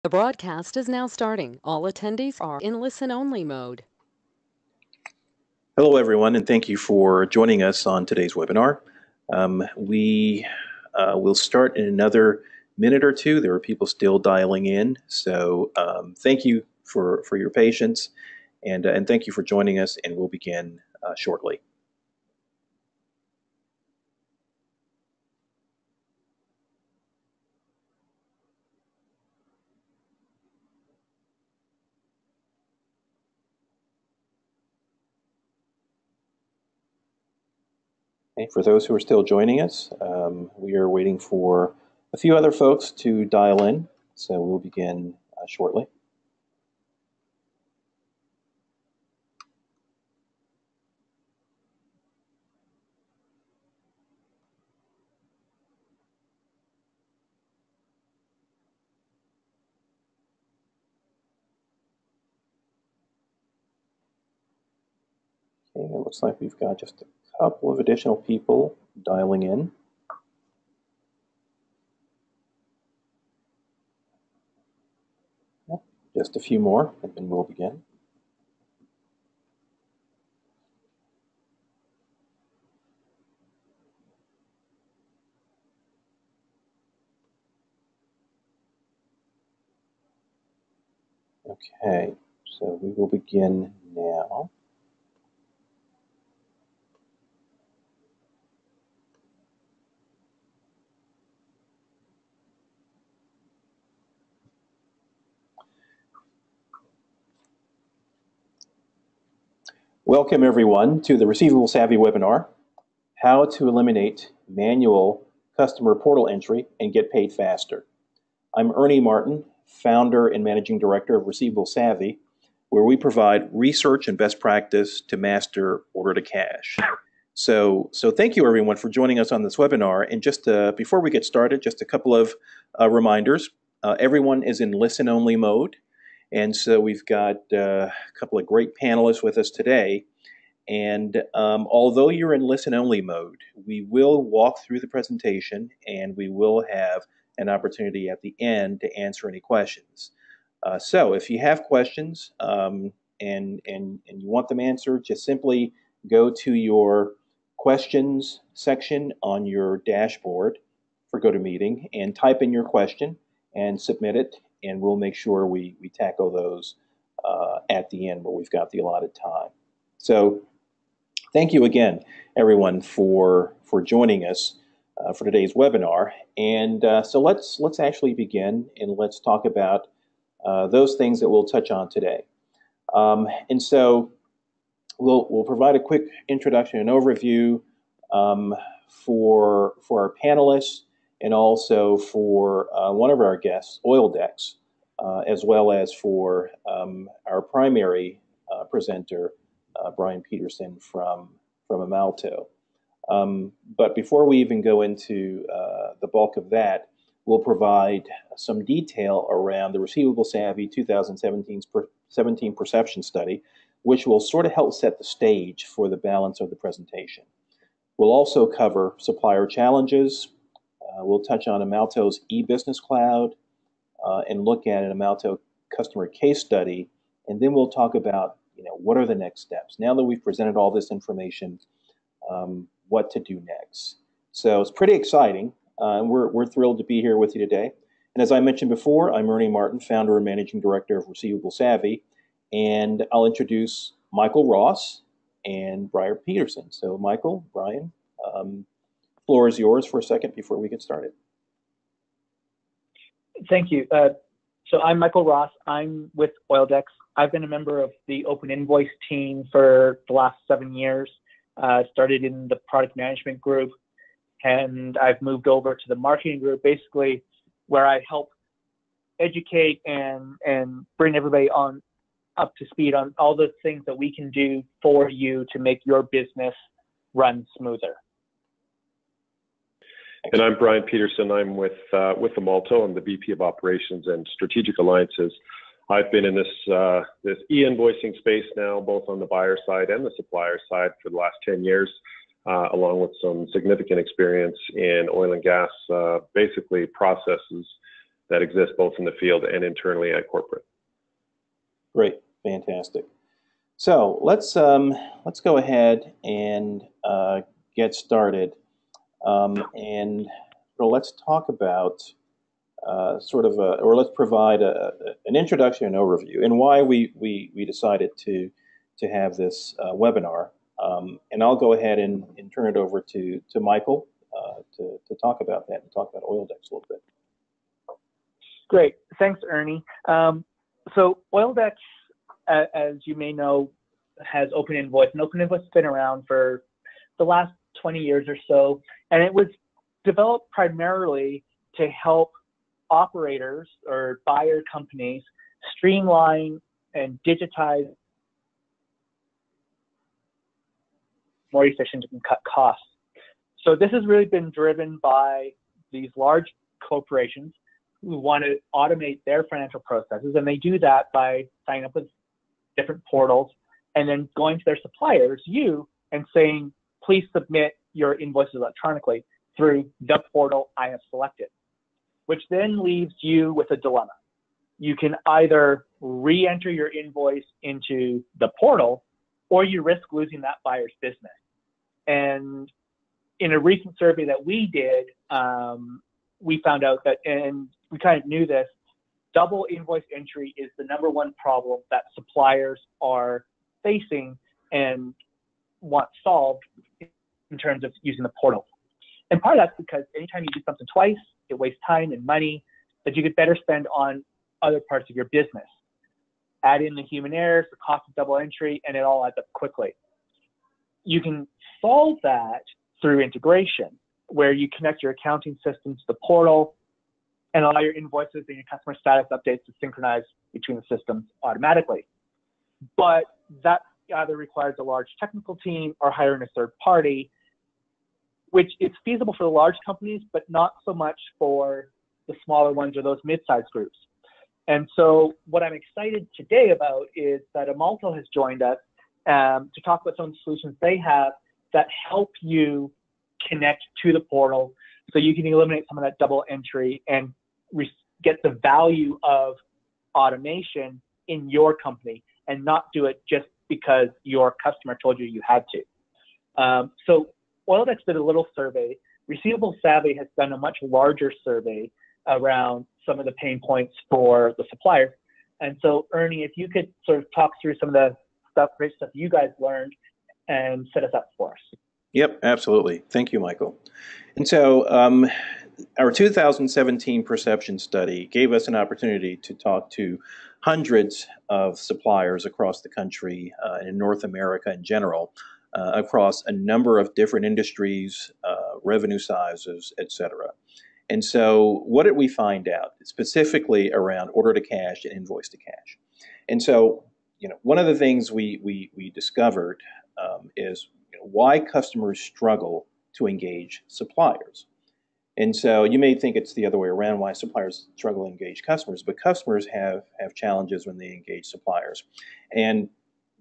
The broadcast is now starting. All attendees are in listen-only mode. Hello, everyone, and thank you for joining us on today's webinar. We will start in another minute or two. There are people still dialing in, so thank you for your patience, and thank you for joining us, and we'll begin shortly. Okay, for those who are still joining us, we are waiting for a few other folks to dial in, so we'll begin shortly. Okay, it looks like we've got just a couple of additional people dialing in. Yeah, just a few more, and then we'll begin. Okay, so we will begin now. Welcome, everyone, to the Receivable Savvy webinar, How to Eliminate Manual Customer Portal Entry and Get Paid Faster. I'm Ernie Martin, founder and managing director of Receivable Savvy, where we provide research and best practice to master order to cash. So thank you, everyone, for joining us on this webinar. And just before we get started, just a couple of reminders. Everyone is in listen-only mode. And so we've got a couple of great panelists with us today. And although you're in listen-only mode, we will walk through the presentation and we will have an opportunity at the end to answer any questions. So if you have questions and you want them answered, just simply go to your questions section on your dashboard for GoToMeeting and type in your question and submit it. And we'll make sure we tackle those at the end where we've got the allotted time. So thank you again, everyone, for joining us for today's webinar. And so let's actually begin and let's talk about those things that we'll touch on today. And so we'll provide a quick introduction and overview for our panelists, and also for one of our guests, Oildex, as well as for our primary presenter, Bryan Pederson from Amalto. But before we even go into the bulk of that, we'll provide some detail around the Receivable Savvy 2017 Perception Study, which will sort of help set the stage for the balance of the presentation. We'll also cover supplier challenges. We'll touch on Amalto's e-business cloud and look at an Amalto customer case study, and then we'll talk about what are the next steps. Now that we've presented all this information, what to do next. So it's pretty exciting, and we're thrilled to be here with you today. And as I mentioned before, I'm Ernie Martin, founder and managing director of Receivable Savvy, and I'll introduce Michael Ross and Bryan Pederson. So Michael, Bryan, floor is yours for a second before we get started. Thank you. So I'm Michael Ross. I'm with Oildex. I've been a member of the Open Invoice team for the last 7 years. Started in the product management group, and I've moved over to the marketing group, basically where I help educate and bring everybody up to speed on all the things that we can do for you to make your business run smoother. And I'm Bryan Pederson. I'm with Amalto. I'm the VP of Operations and Strategic Alliances. I've been in this e-invoicing space now, both on the buyer side and the supplier side, for the last 10 years, along with some significant experience in oil and gas, basically processes that exist both in the field and internally at corporate. Great, fantastic. So let's go ahead and get started, and so let's talk about let's provide an introduction and overview, and why we decided to have this webinar. And I'll go ahead and turn it over to Michael to talk about that and talk about Oildex a little bit. Great, thanks, Ernie. So Oildex, as you may know, has OpenInvoice, and OpenInvoice has been around for the last 20 years or so, and it was developed primarily to help operators or buyer companies streamline and digitize more efficient and cut costs. So this has really been driven by these large corporations who want to automate their financial processes, and they do that by signing up with different portals and then going to their suppliers, and saying, please submit your invoices electronically through the portal I have selected, which then leaves you with a dilemma. You can either re-enter your invoice into the portal, or you risk losing that buyer's business. And in a recent survey that we did, we found out that, and we kind of knew this, double invoice entry is the #1 problem that suppliers are facing and want solved in terms of using the portal. And part of that's because anytime you do something twice, it wastes time and money that you could better spend on other parts of your business. Add in the human errors, the cost of double entry, and it all adds up quickly. You can solve that through integration, where you connect your accounting system to the portal and allow your invoices and your customer status updates to synchronize between the systems automatically. But that either requires a large technical team or hiring a third party, which is feasible for the large companies, but not so much for the smaller ones or those mid-sized groups. And so what I'm excited today about is that Amalto has joined us to talk about some of the solutions they have that help you connect to the portal so you can eliminate some of that double entry and get the value of automation in your company and not do it just because your customer told you you had to. So Oildex did a little survey. Receivable Savvy has done a much larger survey around some of the pain points for the suppliers. And so Ernie, if you could sort of talk through some of the great stuff you guys learned and set us up for us. Yep, absolutely. Thank you, Michael. And so our 2017 perception study gave us an opportunity to talk to hundreds of suppliers across the country in North America in general, across a number of different industries, revenue sizes, etc. And so what did we find out specifically around order to cash and invoice to cash? And so, one of the things we discovered is why customers struggle to engage suppliers. And so you may think it's the other way around, why suppliers struggle to engage customers, but customers have challenges when they engage suppliers. And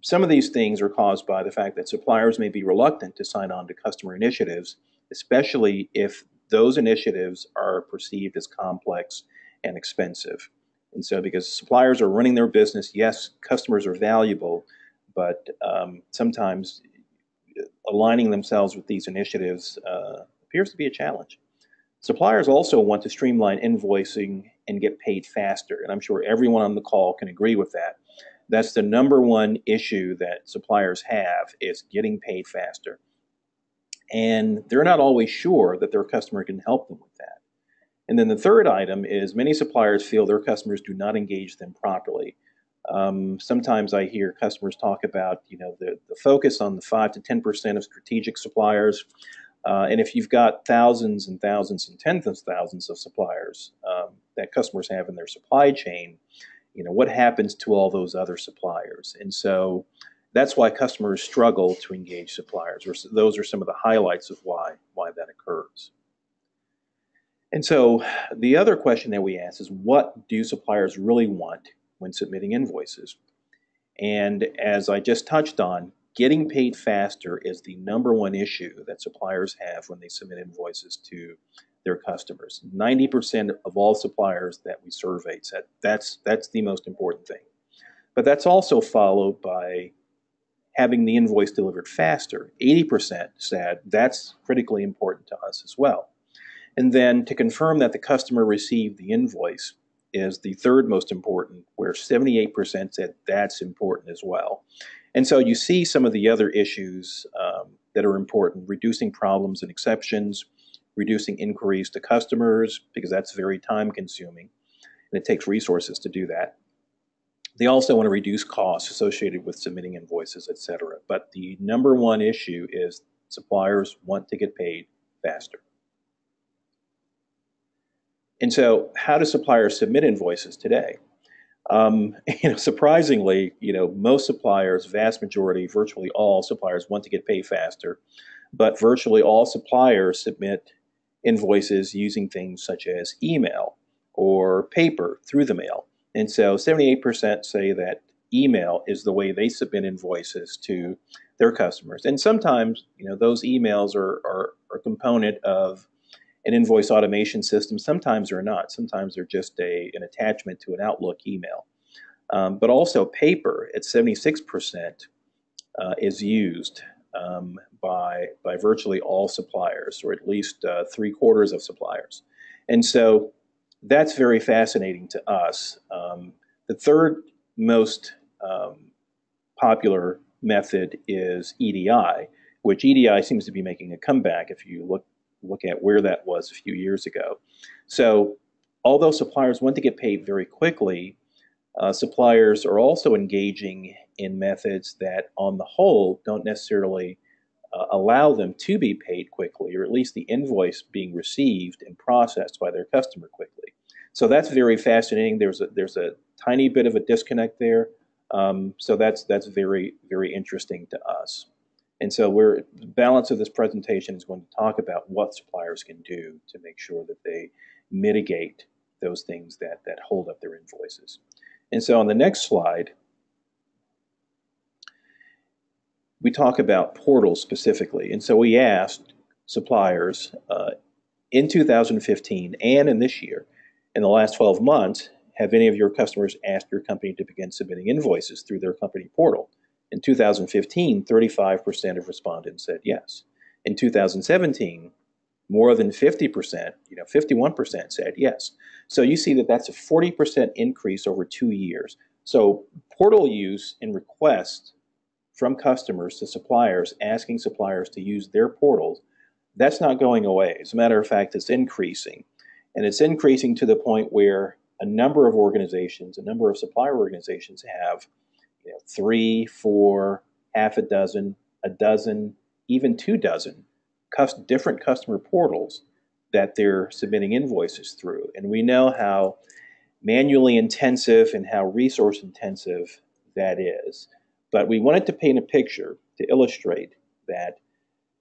some of these things are caused by the fact that suppliers may be reluctant to sign on to customer initiatives, especially if those initiatives are perceived as complex and expensive. And so because suppliers are running their business, yes, customers are valuable, but sometimes aligning themselves with these initiatives appears to be a challenge. Suppliers also want to streamline invoicing and get paid faster, and I'm sure everyone on the call can agree with that. That's the #1 issue that suppliers have, is getting paid faster. And they're not always sure that their customer can help them with that. And then the third item is many suppliers feel their customers do not engage them properly. Sometimes I hear customers talk about, the focus on the 5 to 10% of strategic suppliers. And if you've got thousands and thousands and tens of thousands of suppliers that customers have in their supply chain, what happens to all those other suppliers? And so that's why customers struggle to engage suppliers. Those are some of the highlights of why that occurs. And so the other question that we ask is, what do suppliers really want when submitting invoices? And as I just touched on, getting paid faster is the #1 issue that suppliers have when they submit invoices to their customers. 90% of all suppliers that we surveyed said that's the most important thing. But that's also followed by having the invoice delivered faster. 80% said that's critically important to us as well. And then to confirm that the customer received the invoice is the third most important, where 78% said that's important as well. And so you see some of the other issues that are important: reducing problems and exceptions, reducing inquiries to customers, because that's very time consuming and it takes resources to do that. They also want to reduce costs associated with submitting invoices, et cetera. But the number one issue is suppliers want to get paid faster. And so how do suppliers submit invoices today? Surprisingly, most suppliers, vast majority, virtually all suppliers want to get paid faster, but virtually all suppliers submit invoices using things such as email or paper through the mail. And so 78% say that email is the way they submit invoices to their customers. And sometimes, those emails are a component of an invoice automation system. Sometimes they're not. Sometimes they're just an attachment to an Outlook email. But also paper at 76% is used by virtually all suppliers, or at least 3/4 of suppliers. And so that's very fascinating to us. The third most popular method is EDI, which EDI seems to be making a comeback if you look at where that was a few years ago. So although suppliers want to get paid very quickly, suppliers are also engaging in methods that on the whole don't necessarily allow them to be paid quickly, or at least the invoice being received and processed by their customer quickly. So that's very fascinating. There's a tiny bit of a disconnect there. So that's very, very interesting to us. And so the balance of this presentation is going to talk about what suppliers can do to make sure that they mitigate those things that hold up their invoices. And so on the next slide, we talk about portals specifically. And so we asked suppliers in 2015 and in this year, in the last 12 months, have any of your customers asked your company to begin submitting invoices through their company portal? In 2015, 35% of respondents said yes. In 2017, more than 50%, 51% said yes. So you see that that's a 40% increase over 2 years. So portal use and requests from customers to suppliers, asking suppliers to use their portals, that's not going away. As a matter of fact, it's increasing. And it's increasing to the point where a number of organizations, a number of supplier organizations have 3, 4, half a dozen, even 2 dozen different customer portals that they're submitting invoices through. And we know how manually intensive and how resource intensive that is. But we wanted to paint a picture to illustrate that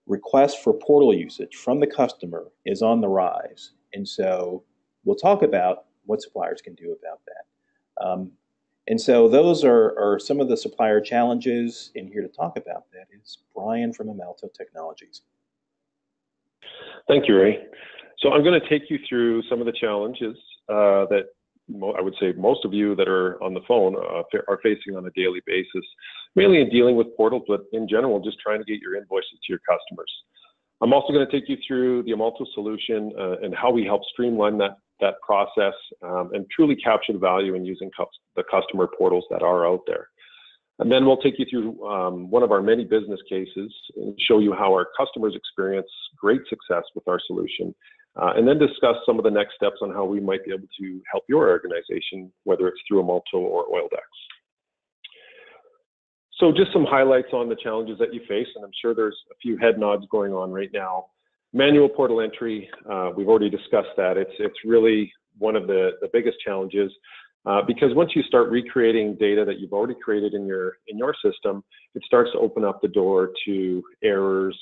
requests for portal usage from the customer is on the rise. And so we'll talk about what suppliers can do about that. And so those are some of the supplier challenges. And here to talk about that is Bryan from Amalto Technologies. Thank you, Ray. So I'm going to take you through some of the challenges that I would say most of you that are on the phone are facing on a daily basis, mainly in dealing with portals, but in general, just trying to get your invoices to your customers. I'm also going to take you through the Amalto solution and how we help streamline that process and truly capture the value in using the customer portals that are out there. And then we'll take you through one of our many business cases and show you how our customers experience great success with our solution, and then discuss some of the next steps on how we might be able to help your organization, whether it's through Amalto or Oildex. So just some highlights on the challenges that you face, and I'm sure there's a few head nods going on right now. Manual portal entry, we've already discussed that. It's really one of the biggest challenges. Because once you start recreating data that you've already created in your system, it starts to open up the door to errors,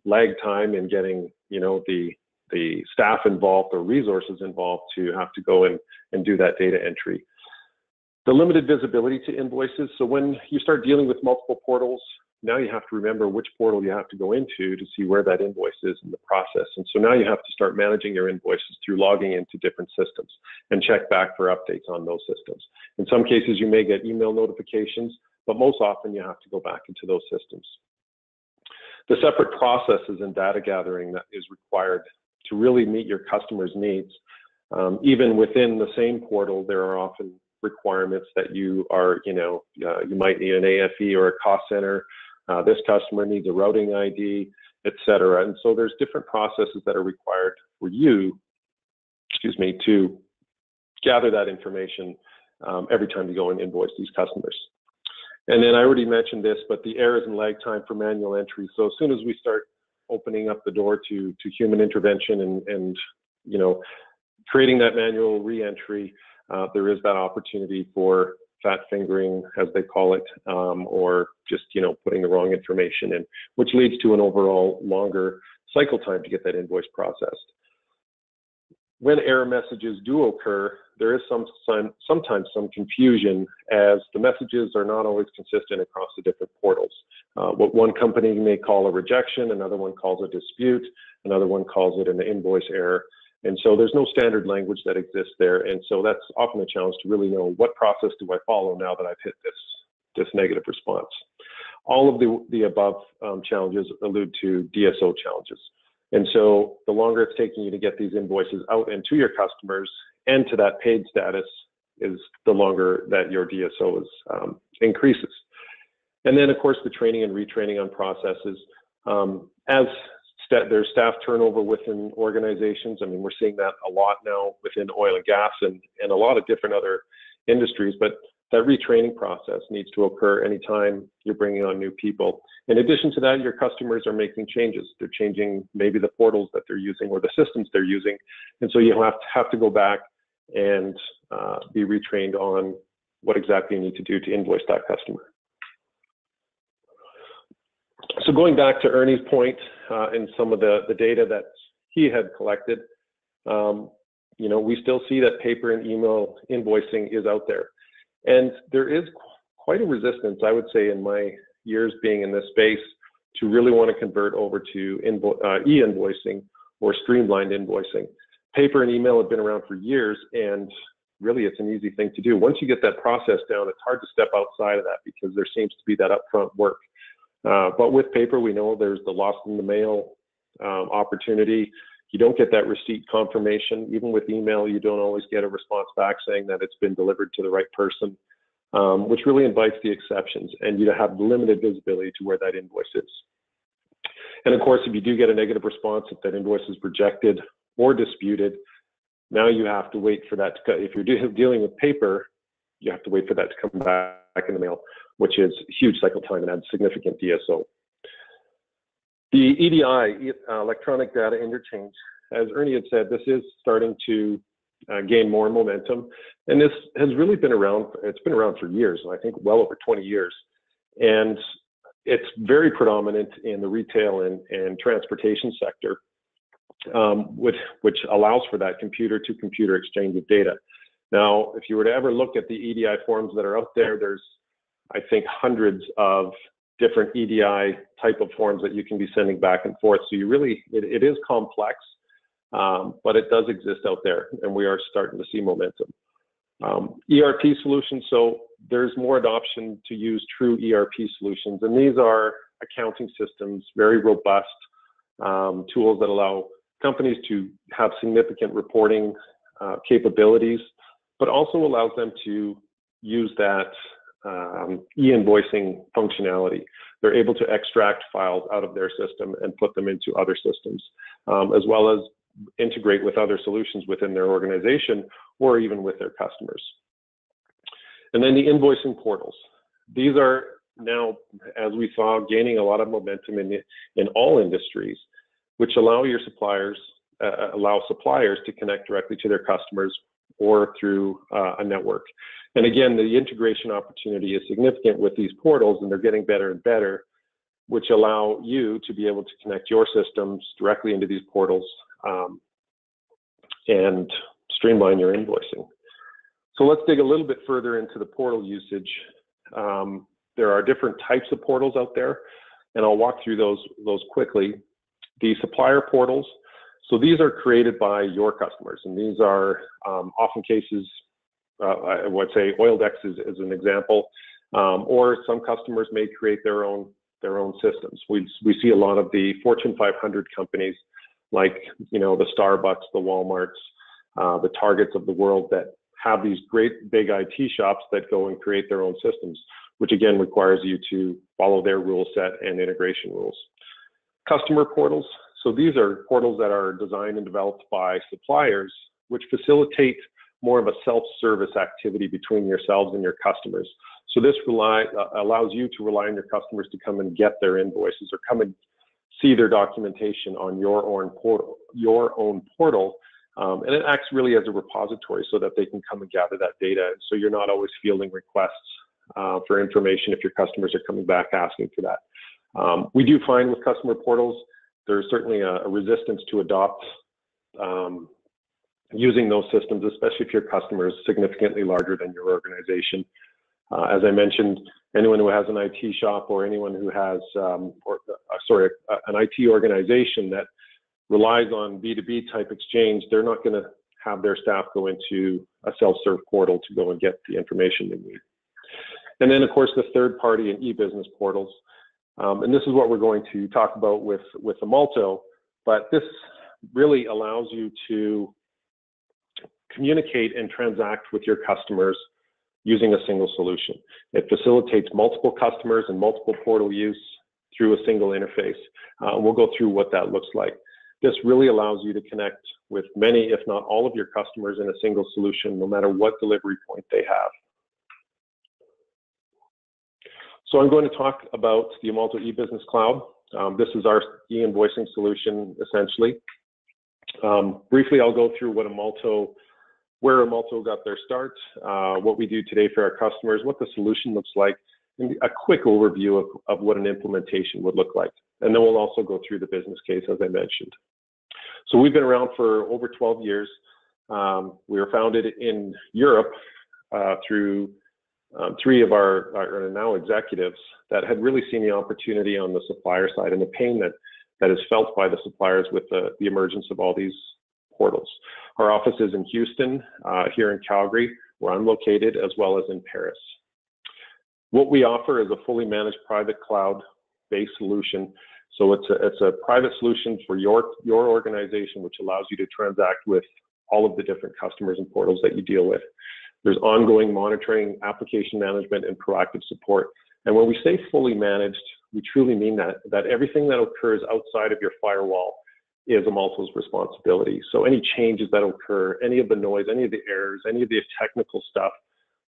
lag time in getting the staff involved or resources involved to have to go and do that data entry. The limited visibility to invoices. So when you start dealing with multiple portals, now you have to remember which portal you have to go into to see where that invoice is in the process. And so now you have to start managing your invoices through logging into different systems and check back for updates on those systems. In some cases, you may get email notifications, but most often you have to go back into those systems. The separate processes and data gathering that is required to really meet your customers' needs. Even within the same portal, there are often requirements that you might need an AFE or a cost center. This customer needs a routing ID, et cetera. And so there's different processes that are required for you, to gather that information every time you go and invoice these customers. And then I already mentioned this, but the errors and lag time for manual entry. So as soon as we start opening up the door to human intervention and creating that manual re-entry, there is that opportunity for fat fingering, as they call it, or just putting the wrong information in, which leads to an overall longer cycle time to get that invoice processed. When error messages do occur, there is sometimes some confusion, as the messages are not always consistent across the different portals. What one company may call a rejection, another one calls a dispute, another one calls it an invoice error. And so there's no standard language that exists there. And so that's often a challenge to really know, what process do I follow now that I've hit this negative response. All of the above challenges allude to DSO challenges. And so the longer it's taking you to get these invoices out and to your customers and to that paid status, is the longer that your DSO increases. And then, of course, the training and retraining on processes. As there's staff turnover within organizations. I mean, we're seeing that a lot now within oil and gas and a lot of different other industries, but that retraining process needs to occur anytime you're bringing on new people. In addition to that, your customers are making changes. They're changing maybe the portals that they're using or the systems they're using. And so you have to go back and be retrained on what exactly you need to do to invoice that customer. So going back to Ernie's point and some of the data that he had collected, we still see that paper and email invoicing is out there. And there is quite a resistance, I would say, in my years being in this space, to really want to convert over to e-invoicing or streamlined invoicing. Paper and email have been around for years, and really it's an easy thing to do. Once you get that process down, it's hard to step outside of that because there seems to be that upfront work. But with paper, we know there's the lost in the mail opportunity. You don't get that receipt confirmation. Even with email, you don't always get a response back saying that it's been delivered to the right person, which really invites the exceptions, and you have limited visibility to where that invoice is. And of course, if you do get a negative response, if that invoice is rejected or disputed, now you have to wait for that to if you're dealing with paper, you have to wait for that to come back in the mail, which is huge cycle time and adds significant DSO. The EDI, electronic data interchange, as Ernie had said, this is starting to gain more momentum, and this has really been around. It's been around for years, I think well over 20 years, and it's very predominant in the retail and transportation sector, which allows for that computer-to-computer exchange of data. Now, if you were to ever look at the EDI forms that are out there, there's, I think, hundreds of different EDI type of forms that you can be sending back and forth. So you really, it is complex, but it does exist out there, and we are starting to see momentum. ERP solutions, so there's more adoption to use true ERP solutions, and these are accounting systems, very robust tools that allow companies to have significant reporting capabilities, but also allows them to use that e-invoicing functionality. They're able to extract files out of their system and put them into other systems, as well as integrate with other solutions within their organization or even with their customers. And then the invoicing portals. These are now, as we saw, gaining a lot of momentum in all industries, which allow your suppliers, suppliers to connect directly to their customers or through a network. And again, the integration opportunity is significant with these portals, and they're getting better and better, which allow you to be able to connect your systems directly into these portals and streamline your invoicing. So let's dig a little bit further into the portal usage. there are different types of portals out there, and I'll walk through those quickly. The supplier portals, so these are created by your customers, and these are often cases, I would say Oildex is an example, or some customers may create their own systems. We see a lot of the Fortune 500 companies, like the Starbucks, the Walmarts, the Targets of the world, that have these great big IT shops that go and create their own systems, which again requires you to follow their rule set and integration rules. Customer portals. So these are portals that are designed and developed by suppliers, which facilitate more of a self-service activity between yourselves and your customers. So this allows you to rely on your customers to come and get their invoices or come and see their documentation on your own portal. And it acts really as a repository so that they can come and gather that data. So you're not always fielding requests for information if your customers are coming back asking for that. We do find with customer portals, there's certainly a resistance to adopt using those systems, especially if your customer is significantly larger than your organization. As I mentioned, anyone who has an IT shop or anyone who has, an IT organization that relies on B2B type exchange, they're not going to have their staff go into a self-serve portal to go and get the information they need. And then, of course, the third-party and e-business portals. And this is what we're going to talk about with Amalto, but this really allows you to communicate and transact with your customers using a single solution. It facilitates multiple customers and multiple portal use through a single interface. We'll go through what that looks like. This really allows you to connect with many, if not all of your customers in a single solution, no matter what delivery point they have. So I'm going to talk about the Amalto e-business cloud. This is our e-invoicing solution, essentially. Briefly, I'll go through where Amalto got their start, what we do today for our customers, what the solution looks like, and a quick overview of what an implementation would look like. And then we'll also go through the business case, as I mentioned. So we've been around for over 12 years. We were founded in Europe through three of our now executives that had really seen the opportunity on the supplier side and the pain that is felt by the suppliers with the emergence of all these portals. Our office is in Houston, here in Calgary, where I'm located, as well as in Paris. What we offer is a fully managed private cloud-based solution. So it's a private solution for your organization, which allows you to transact with all of the different customers and portals that you deal with. There's ongoing monitoring, application management, and proactive support. And when we say fully managed, we truly mean that everything that occurs outside of your firewall is Amalto's responsibility. So any changes that occur, any of the noise, any of the errors, any of the technical stuff,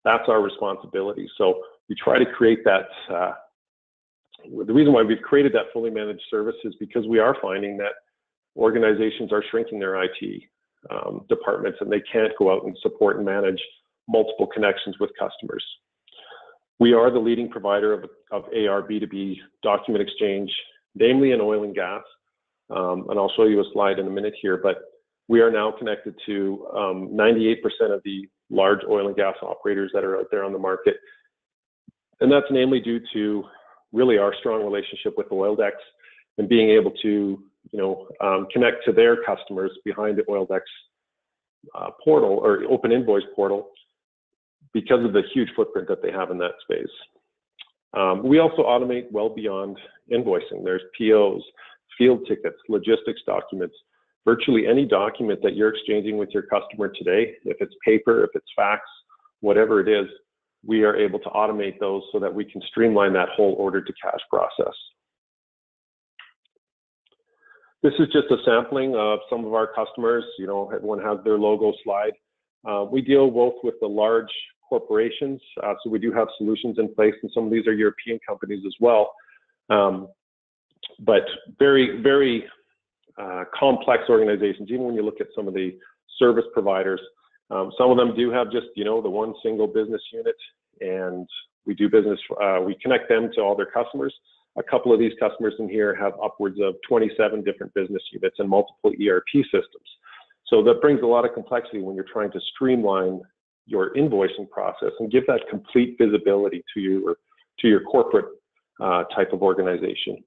that's our responsibility. So we try to create that. The reason why we've created that fully managed service is because we are finding that organizations are shrinking their IT departments, and they can't go out and support and manage multiple connections with customers. We are the leading provider of AR B2B document exchange, namely in oil and gas. And I'll show you a slide in a minute here, but we are now connected to 98% of the large oil and gas operators that are out there on the market. And that's namely due to really our strong relationship with Oildex and being able to, connect to their customers behind the Oildex portal or open invoice portal because of the huge footprint that they have in that space. We also automate well beyond invoicing. There's POs, field tickets, logistics documents, virtually any document that you're exchanging with your customer today, if it's paper, if it's fax, whatever it is, we are able to automate those so that we can streamline that whole order to cash process. This is just a sampling of some of our customers. Everyone has their logo slide. We deal both with the large corporations, so we do have solutions in place, and some of these are European companies as well. But very, very complex organizations, even when you look at some of the service providers. Some of them do have just, the one single business unit, and we do business, we connect them to all their customers. A couple of these customers in here have upwards of 27 different business units and multiple ERP systems. So that brings a lot of complexity when you're trying to streamline your invoicing process and give that complete visibility to to your corporate type of organization.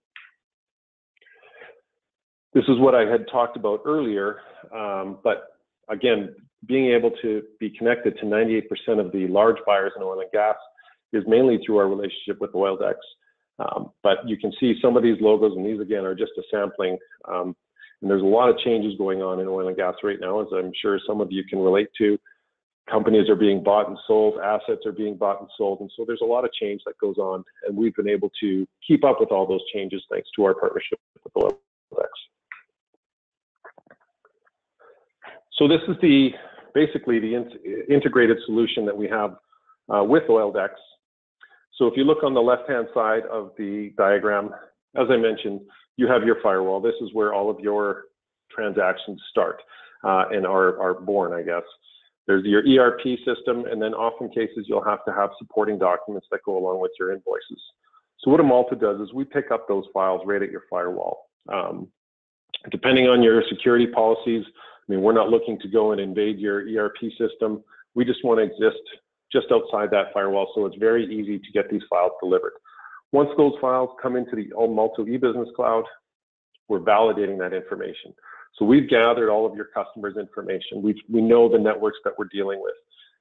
This is what I had talked about earlier, but again, being able to be connected to 98% of the large buyers in oil and gas is mainly through our relationship with Oildex. But you can see some of these logos, and these again are just a sampling. And there's a lot of changes going on in oil and gas right now, as I'm sure some of you can relate to. Companies are being bought and sold, assets are being bought and sold, and so there's a lot of change that goes on, and we've been able to keep up with all those changes thanks to our partnership with Oildex. So this is basically the integrated solution that we have with Oildex. So if you look on the left-hand side of the diagram, as I mentioned, you have your firewall. This is where all of your transactions start and are born, I guess. There's your ERP system, and then often cases you'll have to have supporting documents that go along with your invoices. So what Amalto does is we pick up those files right at your firewall. Depending on your security policies, I mean, we're not looking to go and invade your ERP system. We just want to exist just outside that firewall, so it's very easy to get these files delivered. Once those files come into the Amalto eBusiness Cloud, we're validating that information. So we've gathered all of your customers' information. We know the networks that we're dealing with.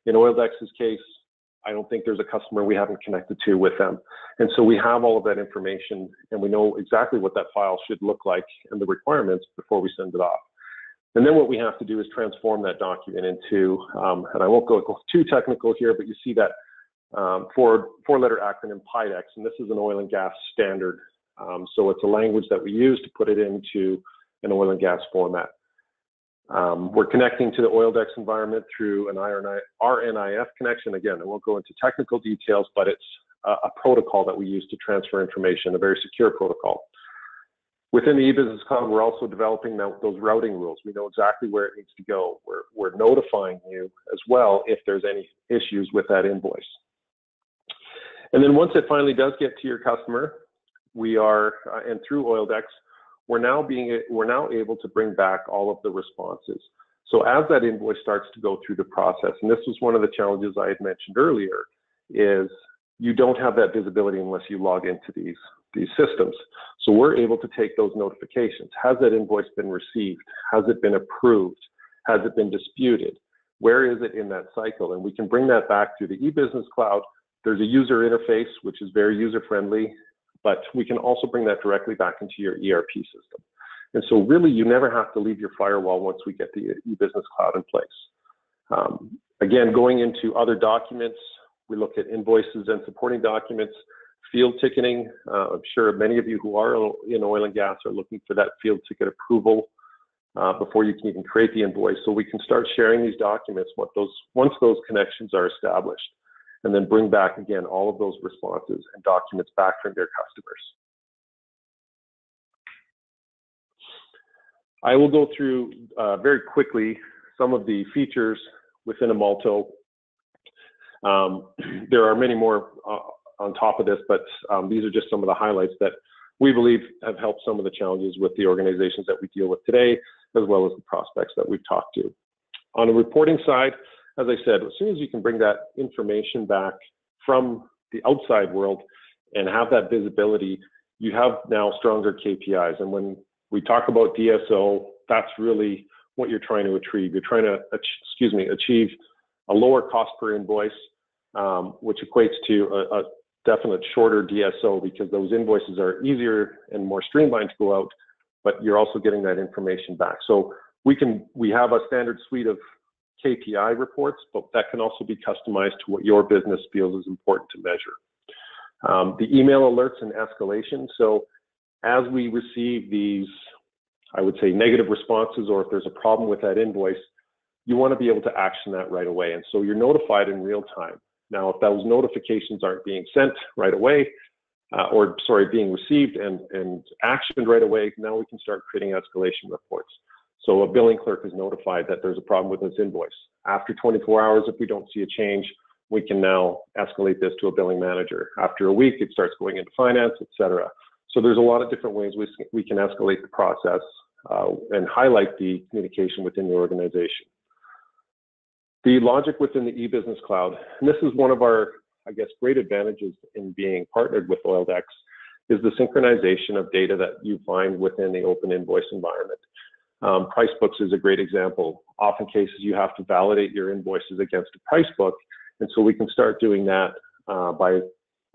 In Oildex's case, I don't think there's a customer we haven't connected to with them. And so we have all of that information, and we know exactly what that file should look like and the requirements before we send it off. And then what we have to do is transform that document into, and I won't go too technical here, but you see that four-letter acronym PIDEX, and this is an oil and gas standard. So it's a language that we use to put it into an oil and gas format. We're connecting to the Oildex environment through an RNIF connection. Again, I won't go into technical details, but it's a protocol that we use to transfer information, a very secure protocol. Within the eBusiness Cloud, we're also developing those routing rules. We know exactly where it needs to go. We're notifying you as well if there's any issues with that invoice. And then once it finally does get to your customer, we are, and through Oildex, we're now able to bring back all of the responses. So as that invoice starts to go through the process, and this was one of the challenges I had mentioned earlier, is you don't have that visibility unless you log into these systems. So we're able to take those notifications. Has that invoice been received? Has it been approved? Has it been disputed? Where is it in that cycle? And we can bring that back to the eBusiness Cloud. There's a user interface, which is very user-friendly, but we can also bring that directly back into your ERP system. And so really, you never have to leave your firewall once we get the eBusiness Cloud in place. Again, going into other documents, we look at invoices and supporting documents, field ticketing. I'm sure many of you who are in oil and gas are looking for that field ticket approval before you can even create the invoice. So we can start sharing these documents once those connections are established, and then bring back, again, all of those responses and documents back from their customers. I will go through very quickly some of the features within Amalto. There are many more on top of this, but these are just some of the highlights that we believe have helped some of the challenges with the organizations that we deal with today, as well as the prospects that we've talked to. On the reporting side, as I said, as soon as you can bring that information back from the outside world and have that visibility, you have now stronger KPIs. And when we talk about DSO, that's really what you're trying to achieve. You're trying to, achieve a lower cost per invoice, which equates to a definite shorter DSO, because those invoices are easier and more streamlined to go out, but you're also getting that information back. So we have a standard suite of KPI reports, but that can also be customized to what your business feels is important to measure. The email alerts and escalation. So as we receive these, I would say, negative responses, or if there's a problem with that invoice, you want to be able to action that right away. And so you're notified in real time. Now, if those notifications aren't being sent right away, being received and actioned right away, now we can start creating escalation reports. So a billing clerk is notified that there's a problem with this invoice. After 24 hours, if we don't see a change, we can now escalate this to a billing manager. After a week, it starts going into finance, etc. So there's a lot of different ways we can escalate the process and highlight the communication within the organization. The logic within the eBusiness Cloud, and this is one of our, I guess, great advantages in being partnered with Oildex is the synchronization of data that you find within the open invoice environment. Price books is a great example. Often cases you have to validate your invoices against a price book, and so we can start doing that by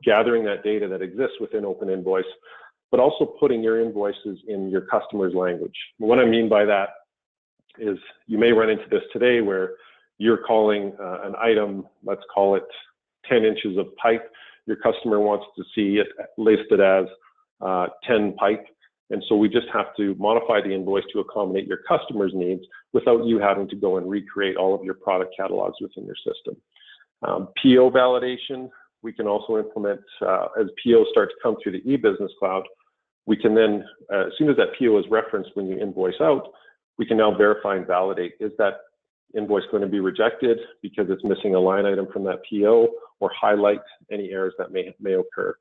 gathering that data that exists within open invoice, but also putting your invoices in your customer's language. What I mean by that is you may run into this today where you're calling an item, let's call it 10 inches of pipe. Your customer wants to see it listed as 10 pipe. And so we just have to modify the invoice to accommodate your customer's needs without you having to go and recreate all of your product catalogs within your system. PO validation, we can also implement as POs start to come through the e-business cloud. We can then, as soon as that PO is referenced when you invoice out, we can now verify and validate, is that invoice going to be rejected because it's missing a line item from that PO, or highlight any errors that may occur.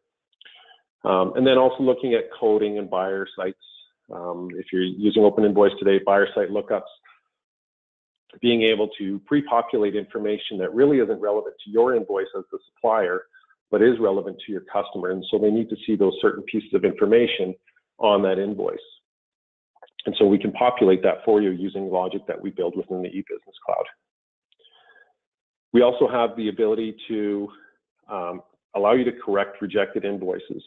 And then also looking at coding and buyer sites. If you're using Open Invoice today, buyer site lookups, being able to pre-populate information that really isn't relevant to your invoice as the supplier, but is relevant to your customer. And so they need to see those certain pieces of information on that invoice. And so we can populate that for you using logic that we build within the e-business cloud. We also have the ability to allow you to correct rejected invoices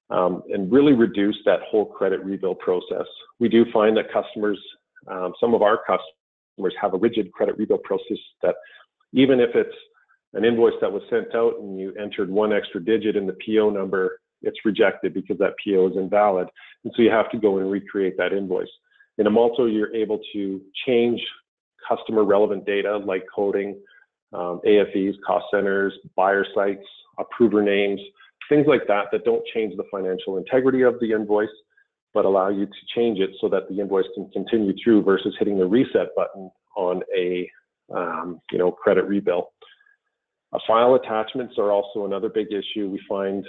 and really reduce that whole credit rebill process. We do find that customers, some of our customers have a rigid credit rebill process that even if it's an invoice that was sent out and you entered one extra digit in the PO number, it's rejected because that PO is invalid. And so you have to go and recreate that invoice. In Amalto, you're able to change customer relevant data like coding, AFEs, cost centers, buyer sites, approver names, things like that that don't change the financial integrity of the invoice, but allow you to change it so that the invoice can continue through versus hitting the reset button on a credit rebill. File attachments are also another big issue. We find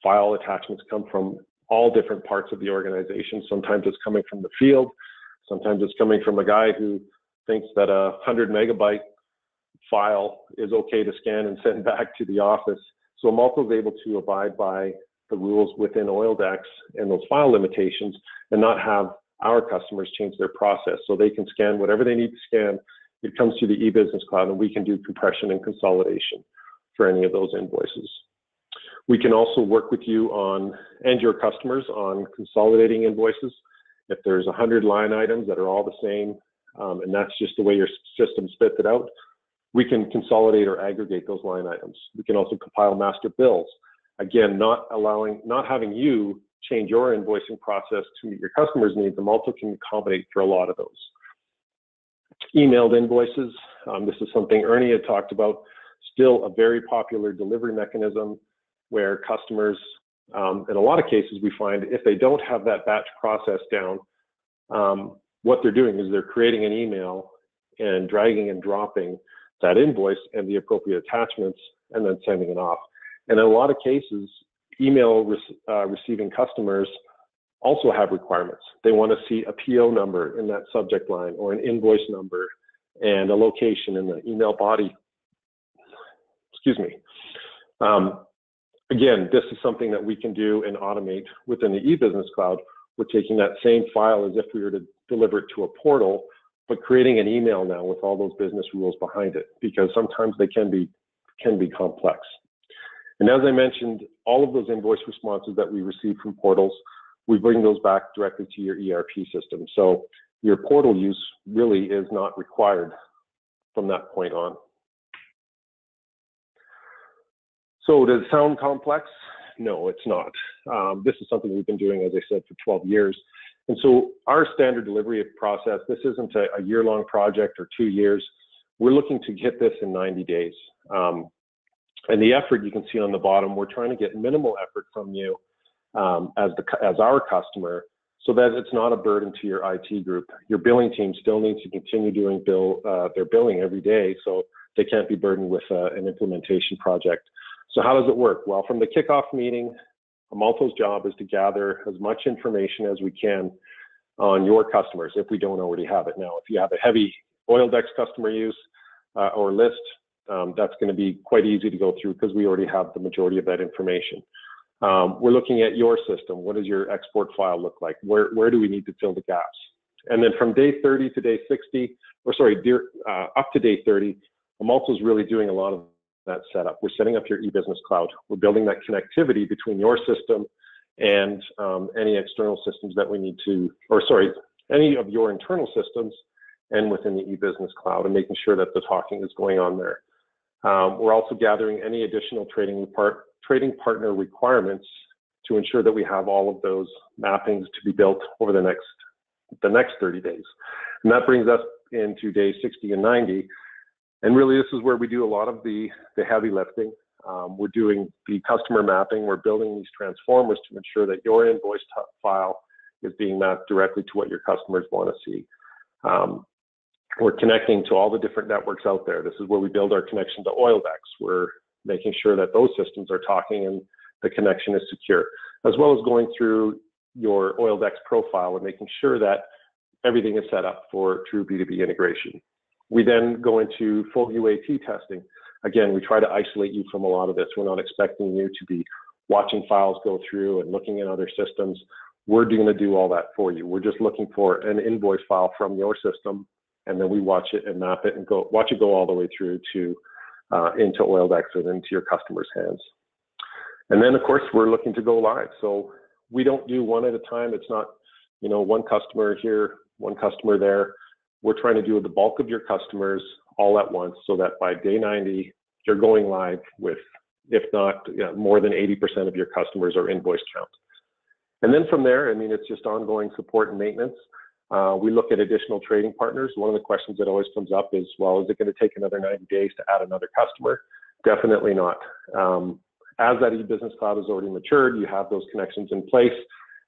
file attachments come from all different parts of the organization. Sometimes it's coming from the field. Sometimes it's coming from a guy who thinks that a 100 megabyte file is okay to scan and send back to the office. So Amalto is able to abide by the rules within Oildex and those file limitations and not have our customers change their process. So they can scan whatever they need to scan. It comes to the e-business cloud and we can do compression and consolidation for any of those invoices. We can also work with you on, and your customers, on consolidating invoices. If there's 100 line items that are all the same, and that's just the way your system spits it out, we can consolidate or aggregate those line items. We can also compile master bills. Again, not having you change your invoicing process to meet your customers' needs. Amalto can accommodate for a lot of those. Emailed invoices. This is something Ernie had talked about. Still a very popular delivery mechanism where customers, in a lot of cases, we find if they don't have that batch process down, what they're doing is they're creating an email and dragging and dropping that invoice and the appropriate attachments and then sending it off. And in a lot of cases, email receiving customers also have requirements. They want to see a PO number in that subject line or an invoice number and a location in the email body. Excuse me. Again, this is something that we can do and automate within the e-business cloud. We're taking that same file as if we were to deliver it to a portal, but creating an email now with all those business rules behind it, because sometimes they can be complex. And as I mentioned, all of those invoice responses that we receive from portals, we bring those back directly to your ERP system. So your portal use really is not required from that point on. So does it sound complex? No, it's not. This is something we've been doing, as I said, for 12 years. And so our standard delivery process, this isn't a year-long project or 2 years. We're looking to hit this in 90 days. And the effort you can see on the bottom, we're trying to get minimal effort from you as our customer so that it's not a burden to your IT group. Your billing team still needs to continue doing their billing every day, so they can't be burdened with an implementation project. So how does it work? Well, from the kickoff meeting, Amalto's job is to gather as much information as we can on your customers if we don't already have it. Now, if you have a heavy Oildex customer use or list, that's going to be quite easy to go through because we already have the majority of that information. We're looking at your system. What does your export file look like? Where do we need to fill the gaps? And then from day 30 to day 60, or sorry, up to day 30, Amalto is really doing a lot of that setup. We're setting up your e-business cloud. We're building that connectivity between your system and any external systems that we need to, or sorry, any of your internal systems and within the e-business cloud, and making sure that the talking is going on there. We're also gathering any additional trading partner requirements to ensure that we have all of those mappings to be built over the next 30 days. And that brings us into day 60 and 90. And really, this is where we do a lot of the heavy lifting. We're doing the customer mapping. We're building these transformers to ensure that your invoice file is being mapped directly to what your customers want to see. We're connecting to all the different networks out there. This is where we build our connection to Oildex. We're making sure that those systems are talking and the connection is secure, as well as going through your Oildex profile and making sure that everything is set up for true B2B integration. We then go into full UAT testing. Again, we try to isolate you from a lot of this. We're not expecting you to be watching files go through and looking at other systems. We're going to do all that for you. We're just looking for an invoice file from your system, and then we watch it and map it and watch it go all the way through to into Oildex and into your customer's hands. And then, of course, we're looking to go live. So we don't do one at a time. It's not, one customer here, one customer there. We're trying to do the bulk of your customers all at once so that by day 90, you're going live with, if not more than 80% of your customers are invoice count. And then from there, it's just ongoing support and maintenance. We look at additional trading partners. One of the questions that always comes up is, well, is it going to take another 90 days to add another customer? Definitely not. As that e-business cloud has already matured, you have those connections in place.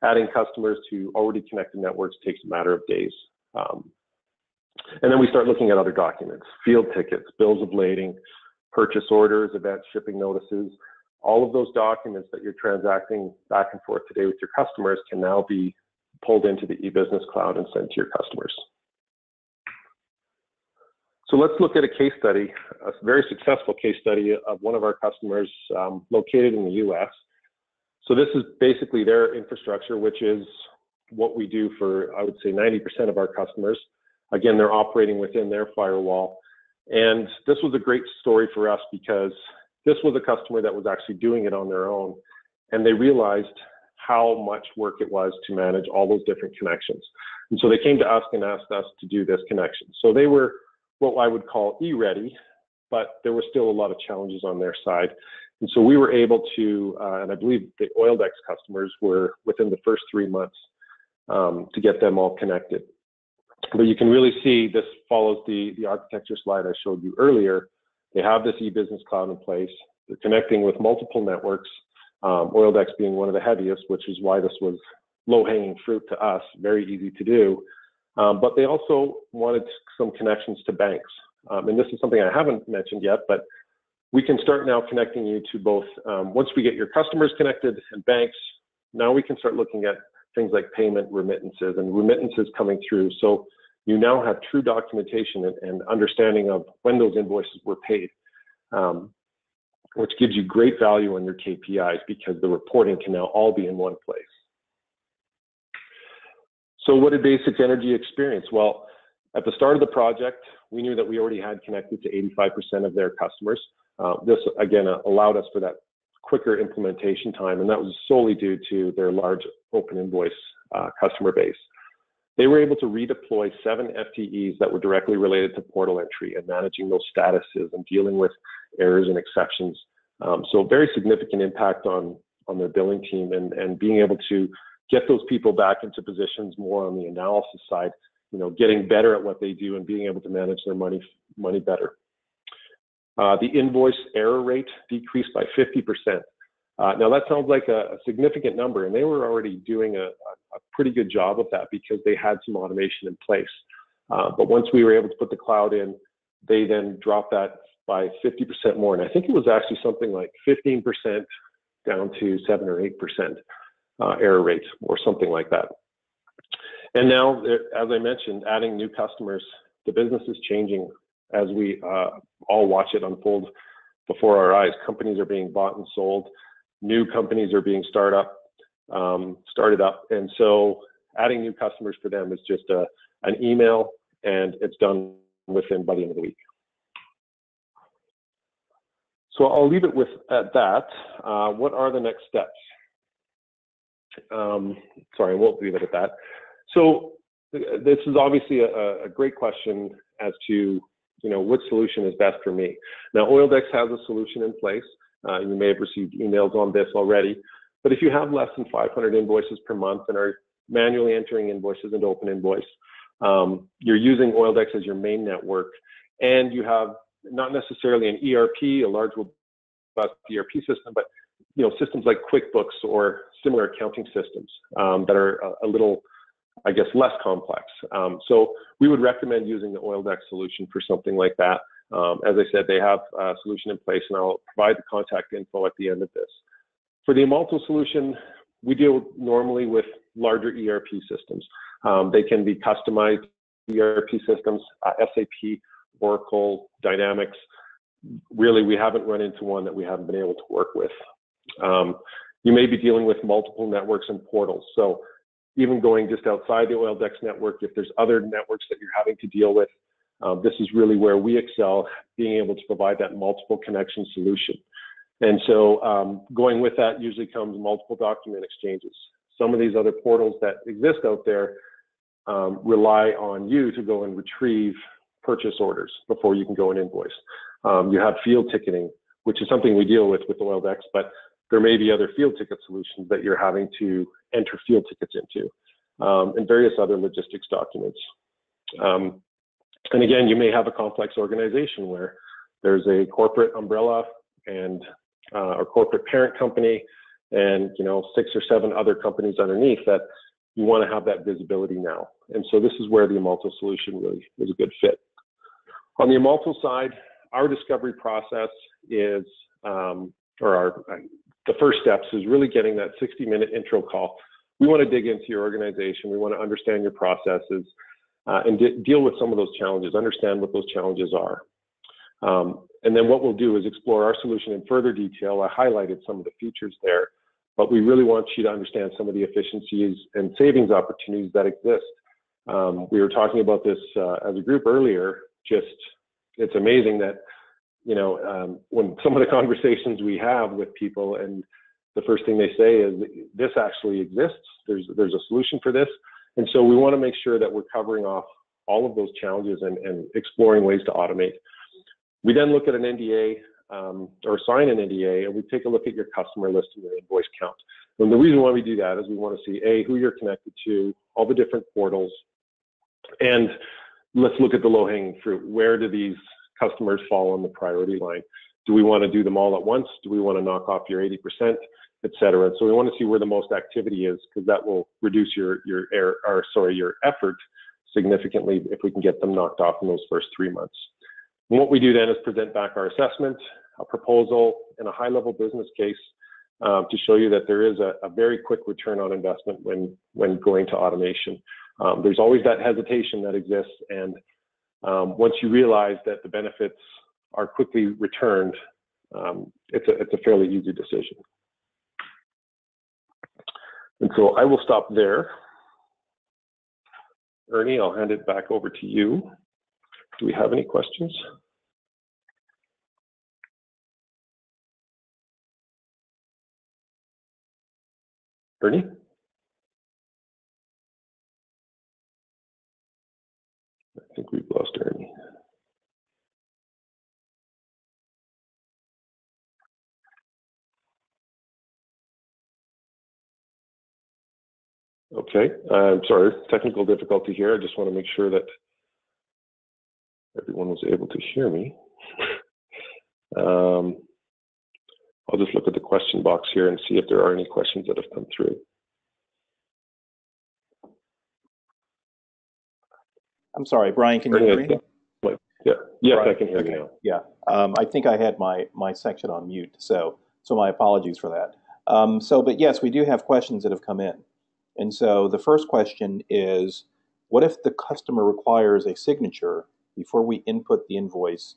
Adding customers to already connected networks takes a matter of days. And then we start looking at other documents, field tickets, bills of lading, purchase orders, advance shipping notices. All of those documents that you're transacting back and forth today with your customers can now be pulled into the e-business cloud and sent to your customers. So let's look at a case study, a very successful case study of one of our customers located in the US. So this is basically their infrastructure, which is what we do for, I would say, 90% of our customers. Again, they're operating within their firewall. And this was a great story for us because this was a customer that was actually doing it on their own. And they realized how much work it was to manage all those different connections. And so they came to us and asked us to do this connection. So they were what I would call e-ready, but there were still a lot of challenges on their side. And so we were able to, and I believe the Oildex customers were within the first 3 months to get them all connected. But you can really see this follows the architecture slide I showed you earlier. They have this e-business cloud in place. They're connecting with multiple networks, Oildex being one of the heaviest, which is why this was low-hanging fruit to us, very easy to do. But they also wanted some connections to banks. And this is something I haven't mentioned yet, but we can start now connecting you to both, once we get your customers connected and banks, now we can start looking at things like payment remittances and remittances coming through. So you now have true documentation and understanding of when those invoices were paid, which gives you great value on your KPIs because the reporting can now all be in one place. So what did Basic Energy experience? Well, at the start of the project, we knew that we already had connected to 85% of their customers. This, again, allowed us for that quicker implementation time, and that was solely due to their large open invoice customer base. They were able to redeploy 7 FTEs that were directly related to portal entry and managing those statuses and dealing with errors and exceptions. So very significant impact on their billing team and being able to get those people back into positions more on the analysis side, getting better at what they do and being able to manage their money better. The invoice error rate decreased by 50%. Now that sounds like a significant number, and they were already doing a pretty good job of that because they had some automation in place. But once we were able to put the cloud in, they then dropped that by 50% more. And I think it was actually something like 15% down to 7 or 8% error rate or something like that. And now, as I mentioned, adding new customers, the business is changing as we all watch it unfold before our eyes. Companies are being bought and sold. New companies are being started up. And so adding new customers for them is just an email, and it's done by the end of the week. So I'll leave it at that. What are the next steps? Sorry, I won't leave it at that. So this is obviously a great question as to, which solution is best for me. Now, Oildex has a solution in place. You may have received emails on this already, but if you have less than 500 invoices per month and are manually entering invoices into Open Invoice, you're using Oildex as your main network, and you have not necessarily an ERP, a large robust ERP system, but systems like QuickBooks or similar accounting systems that are a little, I guess, less complex. So we would recommend using the Oildex solution for something like that. As I said, they have a solution in place, and I'll provide the contact info at the end of this. For the Amalto solution, we deal normally with larger ERP systems. They can be customized ERP systems, SAP, Oracle, Dynamics. Really, we haven't run into one that we haven't been able to work with. You may be dealing with multiple networks and portals. So even going just outside the Oildex network, if there's other networks that you're having to deal with, this is really where we excel, being able to provide that multiple connection solution. And so going with that usually comes multiple document exchanges. Some of these other portals that exist out there rely on you to go and retrieve purchase orders before you can go and invoice. You have field ticketing, which is something we deal with Oildex, but there may be other field ticket solutions that you're having to enter field tickets into, and various other logistics documents. And again, you may have a complex organization where there's a corporate umbrella and a corporate parent company, and 6 or 7 other companies underneath that you want to have that visibility now. And so this is where the Amalto solution really is a good fit. On the Amalto side, our discovery process is, the first steps is really getting that 60-minute intro call. We want to dig into your organization. We want to understand your processes and deal with some of those challenges, understand what those challenges are. And then what we'll do is explore our solution in further detail. I highlighted some of the features there, but we really want you to understand some of the efficiencies and savings opportunities that exist. We were talking about this as a group earlier. It's amazing that, when some of the conversations we have with people, and the first thing they say is, this actually exists, there's a solution for this. And so we want to make sure that we're covering off all of those challenges and exploring ways to automate. We then look at an NDA or sign an NDA, and we take a look at your customer list and your invoice count. And the reason why we do that is we want to see, who you're connected to, all the different portals, and let's look at the low-hanging fruit. Where do these customers fall on the priority line? Do we want to do them all at once? Do we want to knock off your 80%, et cetera? And so we want to see where the most activity is, because that will reduce your effort significantly if we can get them knocked off in those first 3 months. And what we do then is present back our assessment, a proposal, and a high-level business case to show you that there is a very quick return on investment when going to automation. There's always that hesitation that exists, and once you realize that the benefits are quickly returned, it's a fairly easy decision. And so I will stop there. Ernie, I'll hand it back over to you. Do we have any questions? Ernie? I think we've lost Ernie. Okay, I'm sorry, technical difficulty here. I just want to make sure that everyone was able to hear me. I'll just look at the question box here and see if there are any questions that have come through. I'm sorry, Brian, can you hear me? Yeah, yes, Brian, I can hear you now. Yeah, I think I had my section on mute, so my apologies for that. But yes, we do have questions that have come in. And so the first question is, what if the customer requires a signature before we input the invoice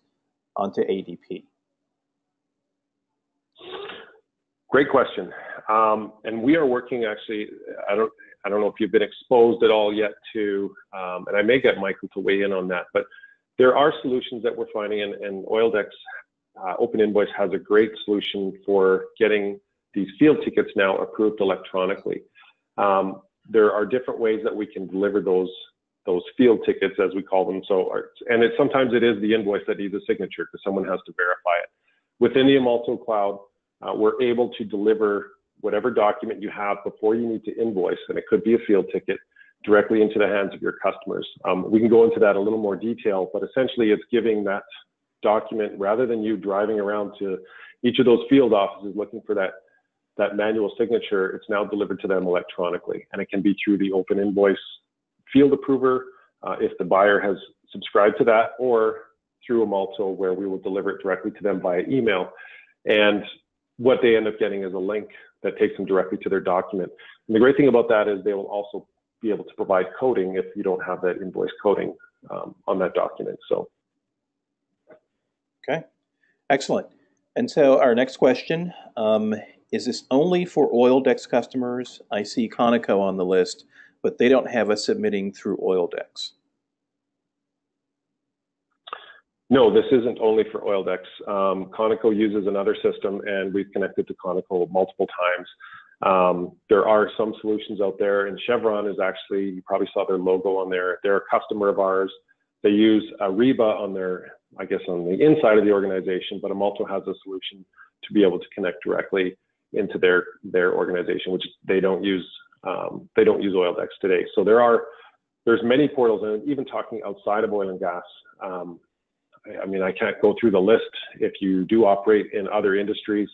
onto ADP? Great question. And we are working actually, I don't know if you've been exposed at all yet to, and I may get Michael to weigh in on that, but there are solutions that we're finding, and Oildex Open Invoice has a great solution for getting these field tickets now approved electronically. There are different ways that we can deliver those field tickets, as we call them. So, and sometimes it is the invoice that needs a signature because someone has to verify it. Within the Amalto Cloud, we're able to deliver whatever document you have before you need to invoice, and it could be a field ticket, directly into the hands of your customers. We can go into that a little more detail, but essentially it's giving that document, rather than you driving around to each of those field offices looking for that manual signature, it's now delivered to them electronically. And it can be through the Open Invoice field approver, if the buyer has subscribed to that, or through Amalto, where we will deliver it directly to them via email. And what they end up getting is a link that takes them directly to their document. And the great thing about that is they will also be able to provide coding if you don't have that invoice coding on that document. So. Okay, excellent. And so our next question, is this only for Oildex customers? I see Conoco on the list, but they don't have us submitting through Oildex. No, this isn't only for Oildex. Conoco uses another system, and we've connected to Conoco multiple times. There are some solutions out there, and Chevron is actually, you probably saw their logo on there. They're a customer of ours. They use Ariba on their, I guess, on the inside of the organization, but Amalto has a solution to be able to connect directly into their organization, which they don't use Oildex today. So there's many portals, and even talking outside of oil and gas. I mean, I can't go through the list. If you do operate in other industries,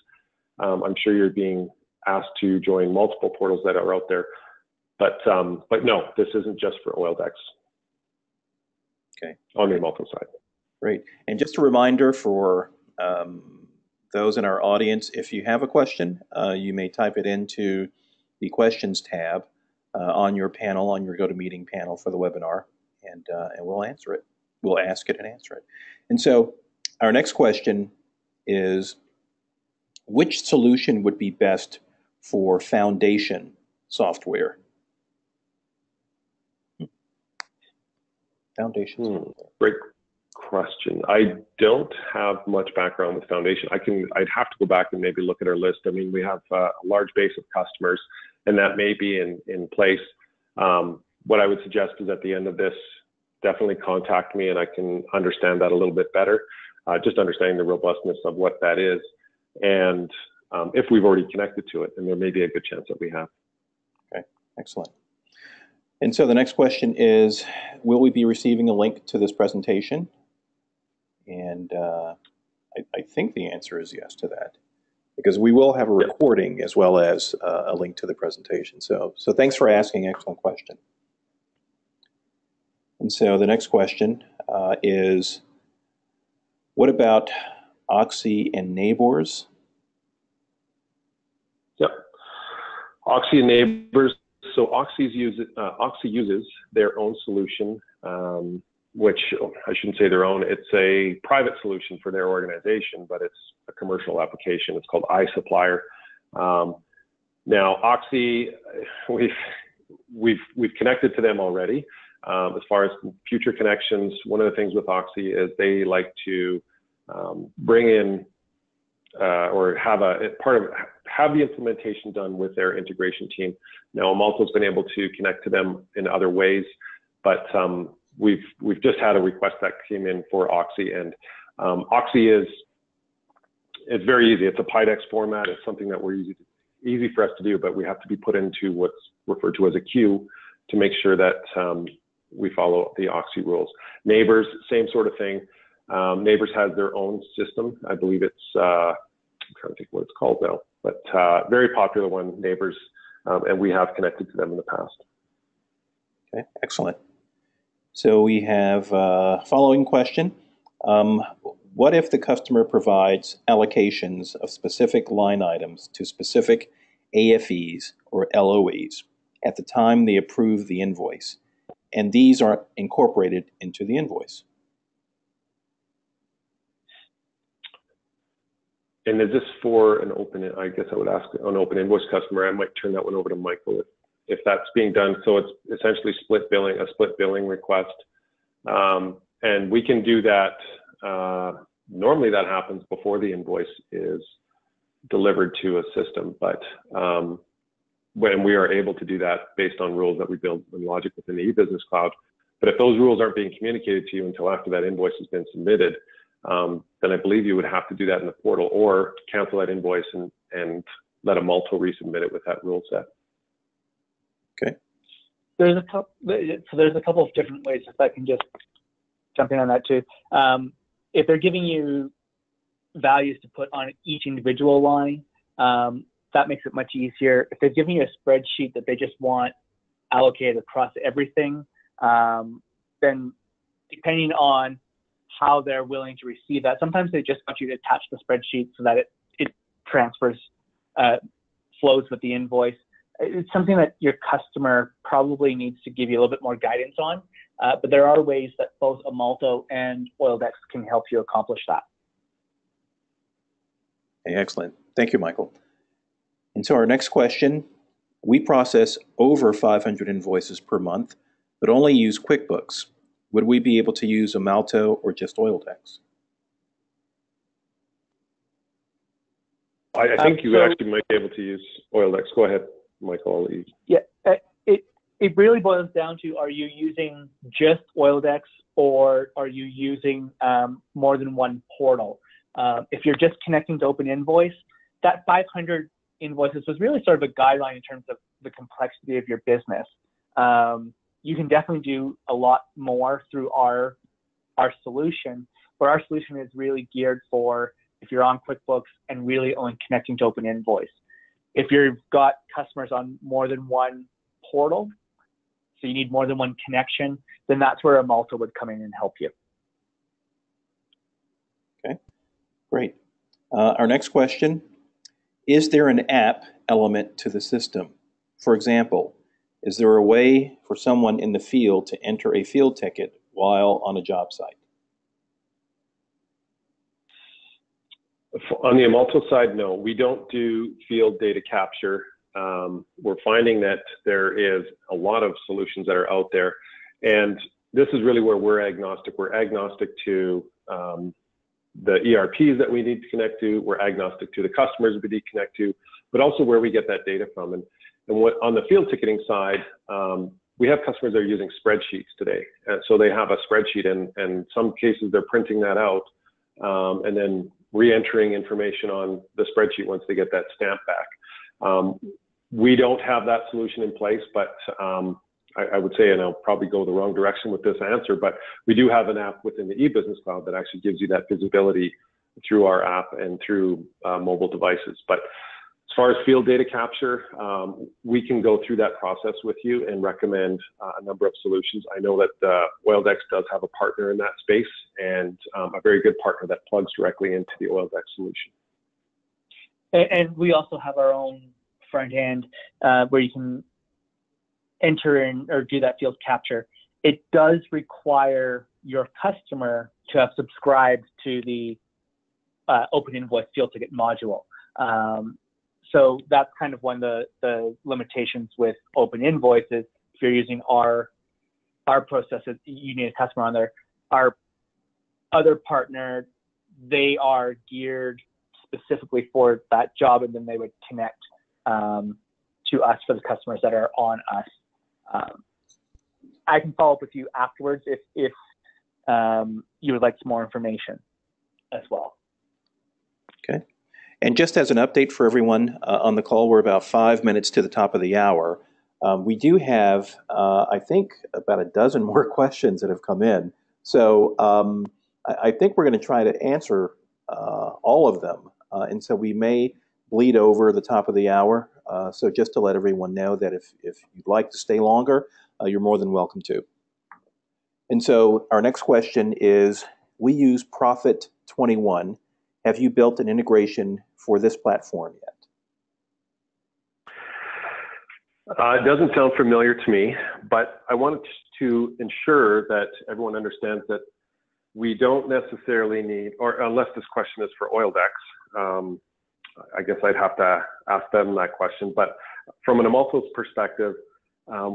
I'm sure you're being asked to join multiple portals that are out there. But no, this isn't just for Oildex. Okay. On the Amalto side. Great. And just a reminder for those in our audience, if you have a question, you may type it into the questions tab on your panel, on your GoToMeeting panel for the webinar, and we'll answer it. We'll ask it and answer it. And so our next question is, which solution would be best for foundation software? Foundation software. Great question. I don't have much background with foundation. I'd have to go back and maybe look at our list. I mean, we have a large base of customers, and that may be in place. What I would suggest is at the end of this, definitely contact me and I can understand that a little bit better, just understanding the robustness of what that is. And if we've already connected to it, and there may be a good chance that we have. Okay, excellent. And so the next question is, will we be receiving a link to this presentation? And I think the answer is yes to that, because we will have a recording as well as a link to the presentation. So thanks for asking, excellent question. And so the next question is, what about Oxy and Neighbors? Yep. Oxy and Neighbors. So Oxy uses their own solution, which I shouldn't say their own. It's a private solution for their organization, but it's a commercial application. It's called iSupplier. Now Oxy, we've connected to them already. As far as future connections, one of the things with Oxy is they like to bring in or have the implementation done with their integration team. Now, Amalto's been able to connect to them in other ways, but we've just had a request that came in for Oxy, and Oxy it's very easy. It's a PyDex format. It's something that we're easy for us to do, but we have to be put into what's referred to as a queue to make sure that we follow the Oxy rules. Neighbors, same sort of thing. Neighbors has their own system. I believe it's, I'm trying to think what it's called now, but very popular one, Neighbors, and we have connected to them in the past. Okay, excellent. So we have a following question. What if the customer provides allocations of specific line items to specific AFEs or LOEs at the time they approve the invoice, and these are incorporated into the invoice? And is this for an open, I guess I would ask an open invoice customer. I might turn that one over to Michael if that's being done. So it's essentially split billing request. And we can do that. Normally that happens before the invoice is delivered to a system, but when we are able to do that based on rules that we build in logic within the e-business cloud. But if those rules aren't being communicated to you until after that invoice has been submitted, then I believe you would have to do that in the portal or cancel that invoice and let Amalto resubmit it with that rule set. Okay. There's a couple of different ways, if I can just jump in on that too. If they're giving you values to put on each individual line, that makes it much easier. If they're giving you a spreadsheet that they just want allocated across everything, then depending on how they're willing to receive that, sometimes they just want you to attach the spreadsheet so that it transfers, flows with the invoice. It's something that your customer probably needs to give you a little bit more guidance on, but there are ways that both Amalto and Oildex can help you accomplish that. Okay, excellent. Thank you, Michael. And so our next question, we process over 500 invoices per month, but only use QuickBooks. Would we be able to use Amalto or just Oildex? I think you actually might be able to use Oildex. Go ahead, Michael. Yeah, it really boils down to, are you using just Oildex or are you using more than one portal? If you're just connecting to Open Invoice, that 500 invoices was really sort of a guideline in terms of the complexity of your business. You can definitely do a lot more through our solution, but our solution is really geared for if you're on QuickBooks and really only connecting to Open Invoice. If you've got customers on more than one portal, so you need more than one connection, then that's where Amalto would come in and help you. Okay, great. Our next question, is there an app element to the system? For example, is there a way for someone in the field to enter a field ticket while on a job site? On the Amalto side, no, we don't do field data capture. We're finding that there is a lot of solutions that are out there, and this is really where we're agnostic. We're agnostic to the ERPs that we need to connect to. We're agnostic to the customers we need to connect to, but also where we get that data from. And what on the field ticketing side, we have customers that are using spreadsheets today. And so they have a spreadsheet, and in some cases they're printing that out and then re-entering information on the spreadsheet once they get that stamp back. We don't have that solution in place, but I would say, and I'll probably go the wrong direction with this answer, but we do have an app within the e-business cloud that actually gives you that visibility through our app and through mobile devices. But as far as field data capture, we can go through that process with you and recommend a number of solutions. I know that Oildex does have a partner in that space, and a very good partner that plugs directly into the Oildex solution. And we also have our own front end where you can enter in or do that field capture. It does require your customer to have subscribed to the Open Invoice field ticket module. So that's kind of one of the limitations with Open Invoices. If you're using our processes, you need a customer on there. Our other partner, they are geared specifically for that job, and then they would connect to us for the customers that are on us. I can follow up with you afterwards if you would like some more information as well. Okay. And just as an update for everyone on the call, we're about 5 minutes to the top of the hour. We do have, I think, about a dozen more questions that have come in. So I think we're going to try to answer all of them. And so we may bleed over the top of the hour. So just to let everyone know that if you'd like to stay longer, you're more than welcome to. And so our next question is, we use Profit 21. Have you built an integration for this platform yet? It doesn't sound familiar to me, but I wanted to ensure that everyone understands that we don't necessarily need, or unless this question is for Oildex, I guess I'd have to ask them that question. But from an Amalto's perspective,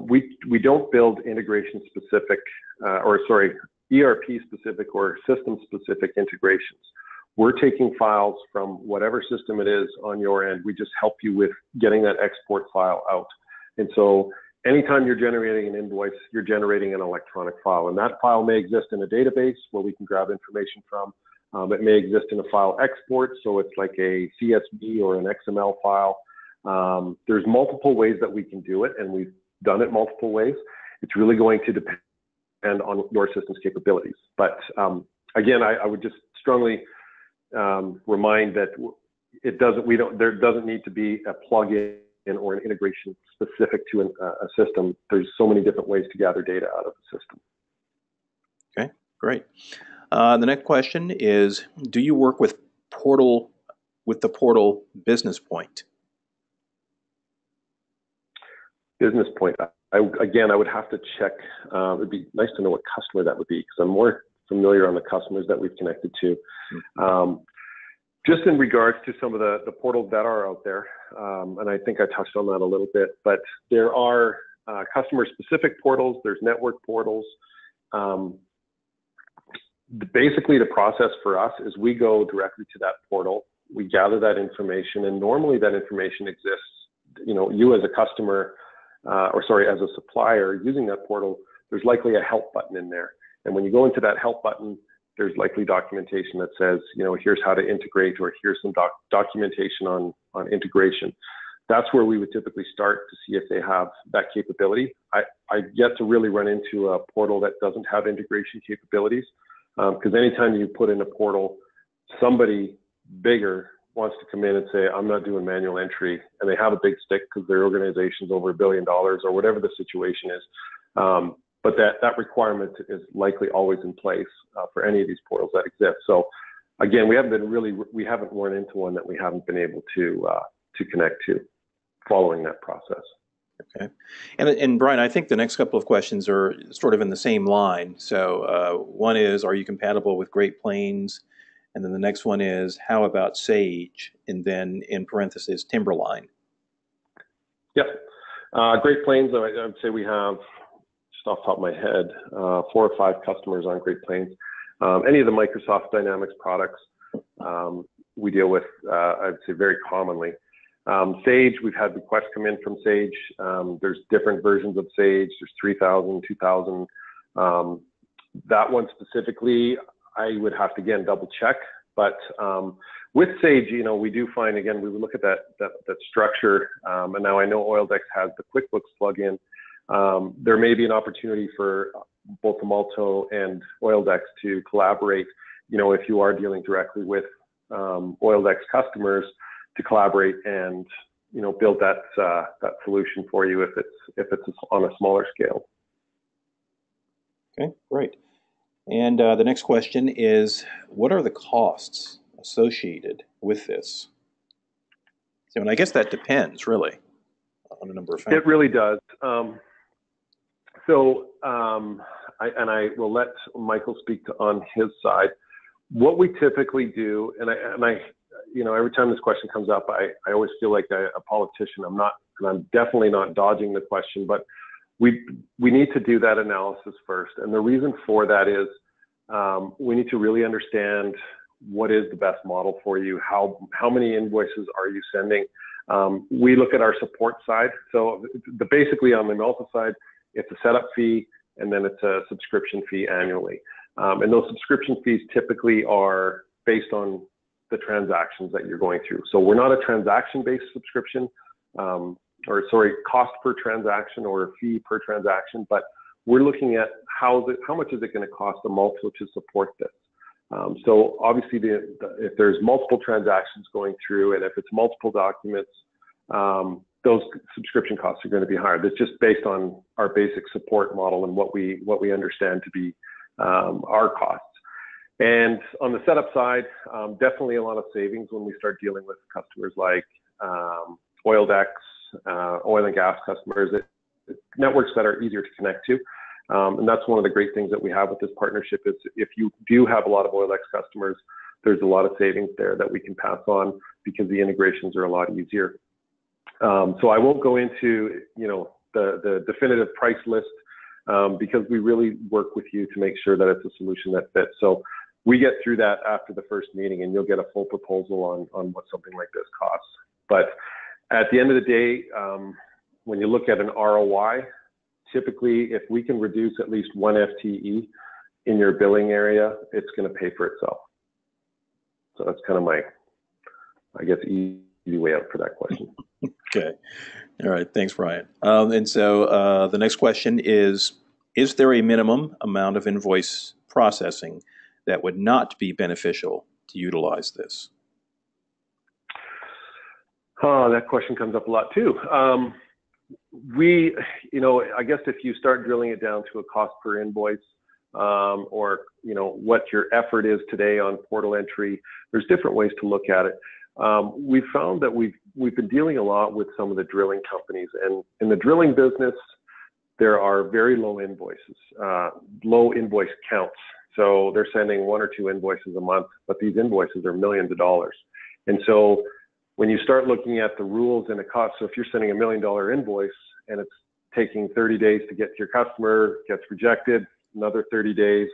we don't build integration specific, ERP specific or system specific integrations. We're taking files from whatever system it is on your end. We just help you with getting that export file out. And so anytime you're generating an invoice, you're generating an electronic file. And that file may exist in a database where we can grab information from. It may exist in a file export, so it's like a CSV or an XML file. There's multiple ways that we can do it, and we've done it multiple ways. It's really going to depend on your system's capabilities. But again, I would just strongly remind that there doesn't need to be a plugin or an integration specific to a system. There's so many different ways to gather data out of the system. Okay, great. The next question is, do you work with the portal Business Point? Business Point. Again, I would have to check. It would be nice to know what customer that would be, because I'm more familiar on the customers that we've connected to. Just in regards to some of the portals that are out there, and I think I touched on that a little bit, but there are customer-specific portals, there's network portals. Basically, the process for us is we go directly to that portal, we gather that information, and normally that information exists. You as a customer, as a supplier using that portal, there's likely a help button in there. And when you go into that help button, there's likely documentation that says, here's how to integrate, or here's some documentation on integration. That's where we would typically start to see if they have that capability. I've yet to really run into a portal that doesn't have integration capabilities, because anytime you put in a portal, somebody bigger wants to come in and say, I'm not doing manual entry, and they have a big stick because their organization's over $1 billion or whatever the situation is. But that requirement is likely always in place for any of these portals that exist. So again, we haven't run into one that we haven't been able to connect to following that process. Okay. And Bryan, I think the next couple of questions are sort of in the same line. So one is, are you compatible with Great Plains? And then the next one is, how about Sage? And then in parentheses, Timberline. Yep. Great Plains, I would say we have, just off the top of my head, 4 or 5 customers on Great Plains. Any of the Microsoft Dynamics products we deal with, I would say, very commonly. Sage, we've had requests come in from Sage. There's different versions of Sage. There's 3,000, 2,000. That one specifically, I would have to, again, double check. But with Sage, we do find, again, we would look at that structure. And now I know Oildex has the QuickBooks plugin. There may be an opportunity for both Amalto and Oildex to collaborate, if you are dealing directly with Oildex customers, to collaborate and build that solution for you if it's on a smaller scale. Okay, great. And the next question is, what are the costs associated with this? So, and I guess that depends really on a number of factors. It really does. I will let Michael speak on his side. What we typically do, and I every time this question comes up, I always feel like a politician. I'm definitely not dodging the question, but we need to do that analysis first. And the reason for that is we need to really understand what is the best model for you. How many invoices are you sending? We look at our support side. So basically on the Amalto side, it's a setup fee, and then it's a subscription fee annually. And those subscription fees typically are based on the transactions that you're going through. So we're not a transaction-based subscription, cost per transaction or fee per transaction, but we're looking at how much is it going to cost Amalto to support this. So obviously, if there's multiple transactions going through, and if it's multiple documents, those subscription costs are going to be higher. That's just based on our basic support model and what we understand to be our costs. And on the setup side, definitely a lot of savings when we start dealing with customers like Oildex, oil and gas customers, networks that are easier to connect to. And that's one of the great things that we have with this partnership is if you do have a lot of Oildex customers, there's a lot of savings there that we can pass on because the integrations are a lot easier. So I won't go into, the definitive price list because we really work with you to make sure that it's a solution that fits. So we get through that after the first meeting, and you'll get a full proposal on what something like this costs. But at the end of the day, when you look at an ROI, typically if we can reduce at least 1 FTE in your billing area, it's going to pay for itself. So that's kind of my, I guess, easy way out for that question. Okay. All right. Thanks, Bryan. And so the next question is there a minimum amount of invoice processing that would not be beneficial to utilize this? Oh, that question comes up a lot too. I guess if you start drilling it down to a cost per invoice, or what your effort is today on portal entry, there's different ways to look at it. We've found that we've been dealing a lot with some of the drilling companies, and in the drilling business, there are very low invoices, low invoice counts. So they're sending 1 or 2 invoices a month, but these invoices are millions of dollars. And so when you start looking at the rules and the cost, so if you're sending $1 million invoice and it's taking 30 days to get to your customer, gets rejected, another 30 days,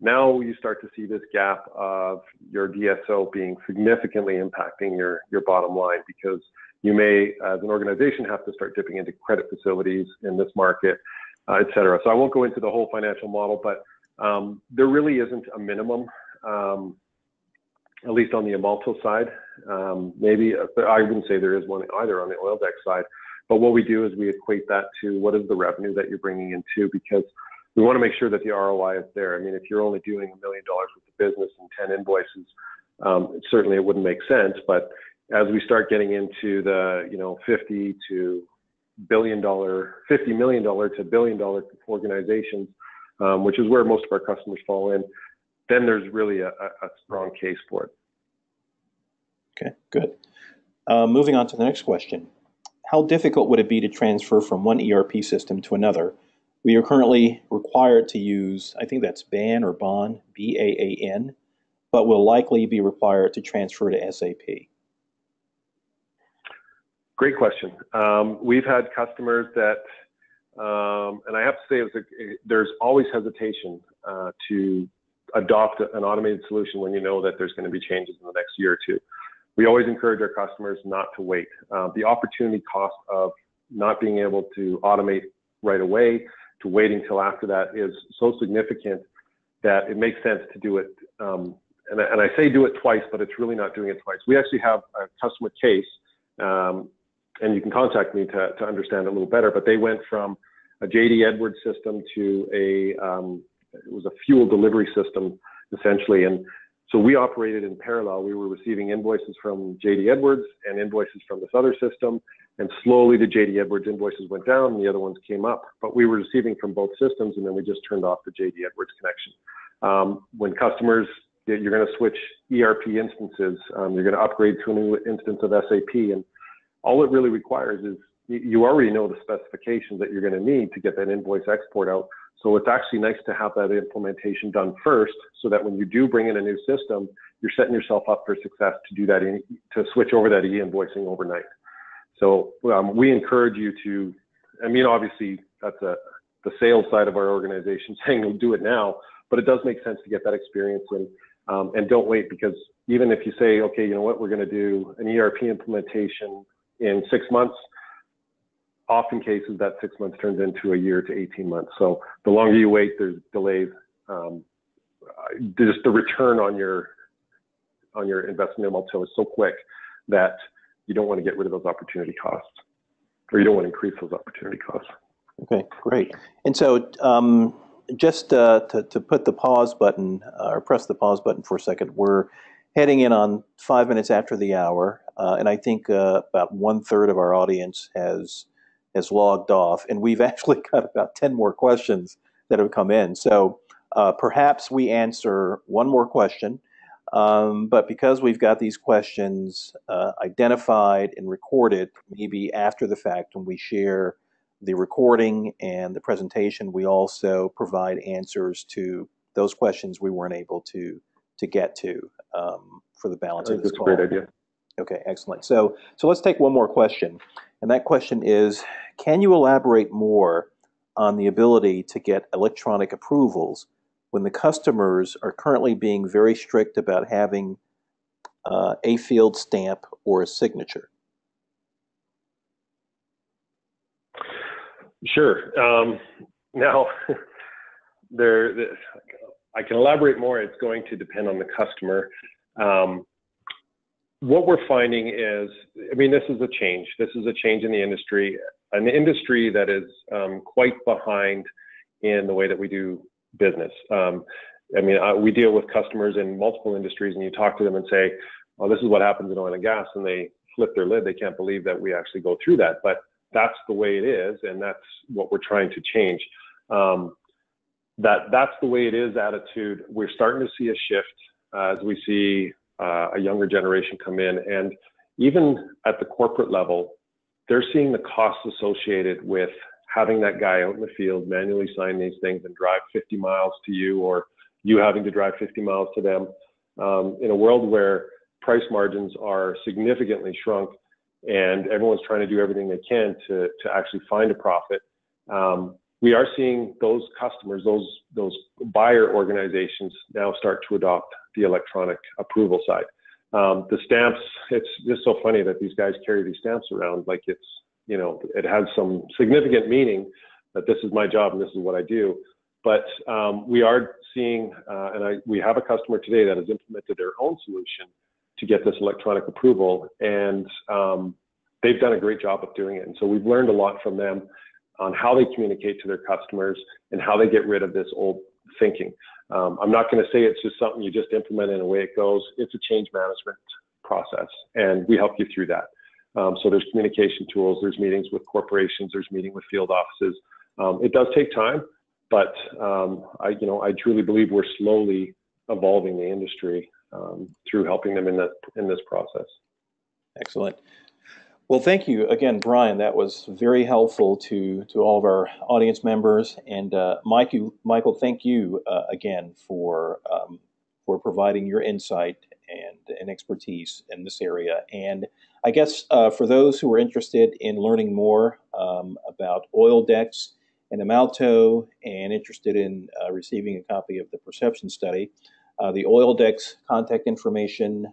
now you start to see this gap of your DSO being significantly impacting your bottom line, because you may, as an organization, have to start dipping into credit facilities in this market, et cetera. So I won't go into the whole financial model, but there really isn't a minimum, at least on the Amalto side. Maybe, I wouldn't say there is one either on the Oildex side, but what we do is we equate that to what is the revenue that you're bringing in too, because we want to make sure that the ROI is there. I mean, if you're only doing $1 million with the business and 10 invoices, certainly it wouldn't make sense. But as we start getting into the, $50 million to $1 billion organizations, which is where most of our customers fall in, then there's really a strong case for it. Okay, good. Moving on to the next question. How difficult would it be to transfer from one ERP system to another? We are currently required to use, I think that's BAN or BON, B-A-A-N, but will likely be required to transfer to SAP. Great question. We've had customers that, and I have to say, there's always hesitation to adopt an automated solution when you know that there's going to be changes in the next year or two. We always encourage our customers not to wait. The opportunity cost of not being able to automate right away to waiting till after that is so significant that it makes sense to do it. And I say do it twice, but it's really not doing it twice. We actually have a customer case, and you can contact me to understand it a little better, but they went from a JD Edwards system to it was a fuel delivery system, essentially. And so we operated in parallel. We were receiving invoices from JD Edwards and invoices from this other system. And slowly the JD Edwards invoices went down and the other ones came up. But we were receiving from both systems, and then we just turned off the JD Edwards connection. When customers, you're going to switch ERP instances, you're going to upgrade to a new instance of SAP. And all it really requires is you already know the specifications that you're going to need to get that invoice export out. So it's actually nice to have that implementation done first, so that when you do bring in a new system, you're setting yourself up for success to do that, to switch over that e-invoicing overnight. So we encourage you to, obviously that's the sales side of our organization saying we'll do it now, but it does make sense to get that experience and don't wait, because even if you say, okay, you know what, we're going to do an ERP implementation in 6 months, often cases that 6 months turns into a year to 18 months. So the longer you wait, there's delays. Just the return on your investment in Amalto is so quick that you don't want to get rid of those opportunity costs, or you don't want to increase those opportunity costs. Okay, great. And so just to put the pause button, or press the pause button for a second, we're heading in on 5 minutes after the hour, and I think about 1/3 of our audience has logged off, and we've actually got about 10 more questions that have come in. So perhaps we answer one more question, but because we've got these questions identified and recorded, maybe after the fact when we share the recording and the presentation, we also provide answers to those questions we weren't able to get to for the balance I of think this that's a call. great idea. Okay, excellent. So let's take one more question. And that question is, can you elaborate more on the ability to get electronic approvals when the customers are currently being very strict about having a field stamp or a signature? Sure. Now, I can elaborate more. It's going to depend on the customer. What we're finding is, I mean, this is a change. This is a change in the industry, an industry that is quite behind in the way that we do business. I mean, we deal with customers in multiple industries, and you talk to them and say, "Oh, this is what happens in oil and gas," and they flip their lid. They can't believe that we actually go through that, but that's the way it is, and that's what we're trying to change. That's the way it is attitude. We're starting to see a shift as we see a younger generation come in, and even at the corporate level, they're seeing the costs associated with having that guy out in the field manually sign these things and drive 50 miles to you, or you having to drive 50 miles to them. In a world where price margins are significantly shrunk and everyone's trying to do everything they can to actually find a profit, we are seeing those customers, those buyer organizations now start to adopt the electronic approval side. The stamps, it's just so funny that these guys carry these stamps around like it's, you know, it has some significant meaning that this is my job and this is what I do. But we are seeing, we have a customer today that has implemented their own solution to get this electronic approval, and they've done a great job of doing it. And so we've learned a lot from them on how they communicate to their customers and how they get rid of this old thinking. I'm not going to say it's just something you just implement and away it goes. It's a change management process, and we help you through that. So there's communication tools, there's meetings with corporations, there's meeting with field offices. It does take time, but I truly believe we're slowly evolving the industry through helping them in this process. Excellent. Well, thank you again, Bryan. That was very helpful to all of our audience members. And Michael, thank you again for providing your insight and expertise in this area. And I guess for those who are interested in learning more about Oildex and Amalto and interested in receiving a copy of the perception study, the Oildex contact information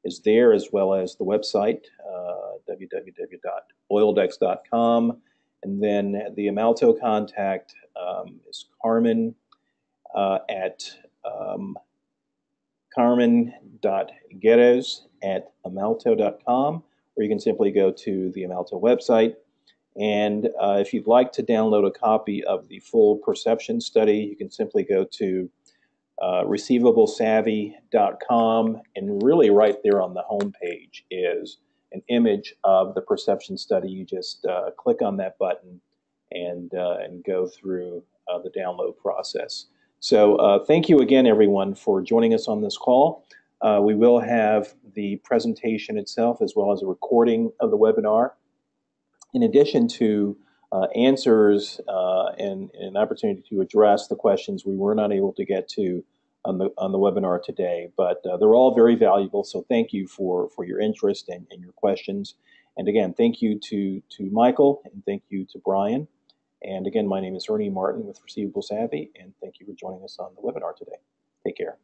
is there, as well as the website, www.oildex.com. And then the Amalto contact is Carmen at carmen.guerres@amalto.com, or you can simply go to the Amalto website. And if you'd like to download a copy of the full perception study, you can simply go to ReceivableSavvy.com, and really right there on the home page is an image of the perception study. You just click on that button and go through the download process. So thank you again, everyone, for joining us on this call. We will have the presentation itself as well as a recording of the webinar, in addition to answers and an opportunity to address the questions we were not able to get to on the webinar today. But they're all very valuable, so thank you for your interest and your questions. And again, thank you to Michael, and thank you to Bryan. And again, my name is Ernie Martin with Receivable Savvy, and thank you for joining us on the webinar today. Take care.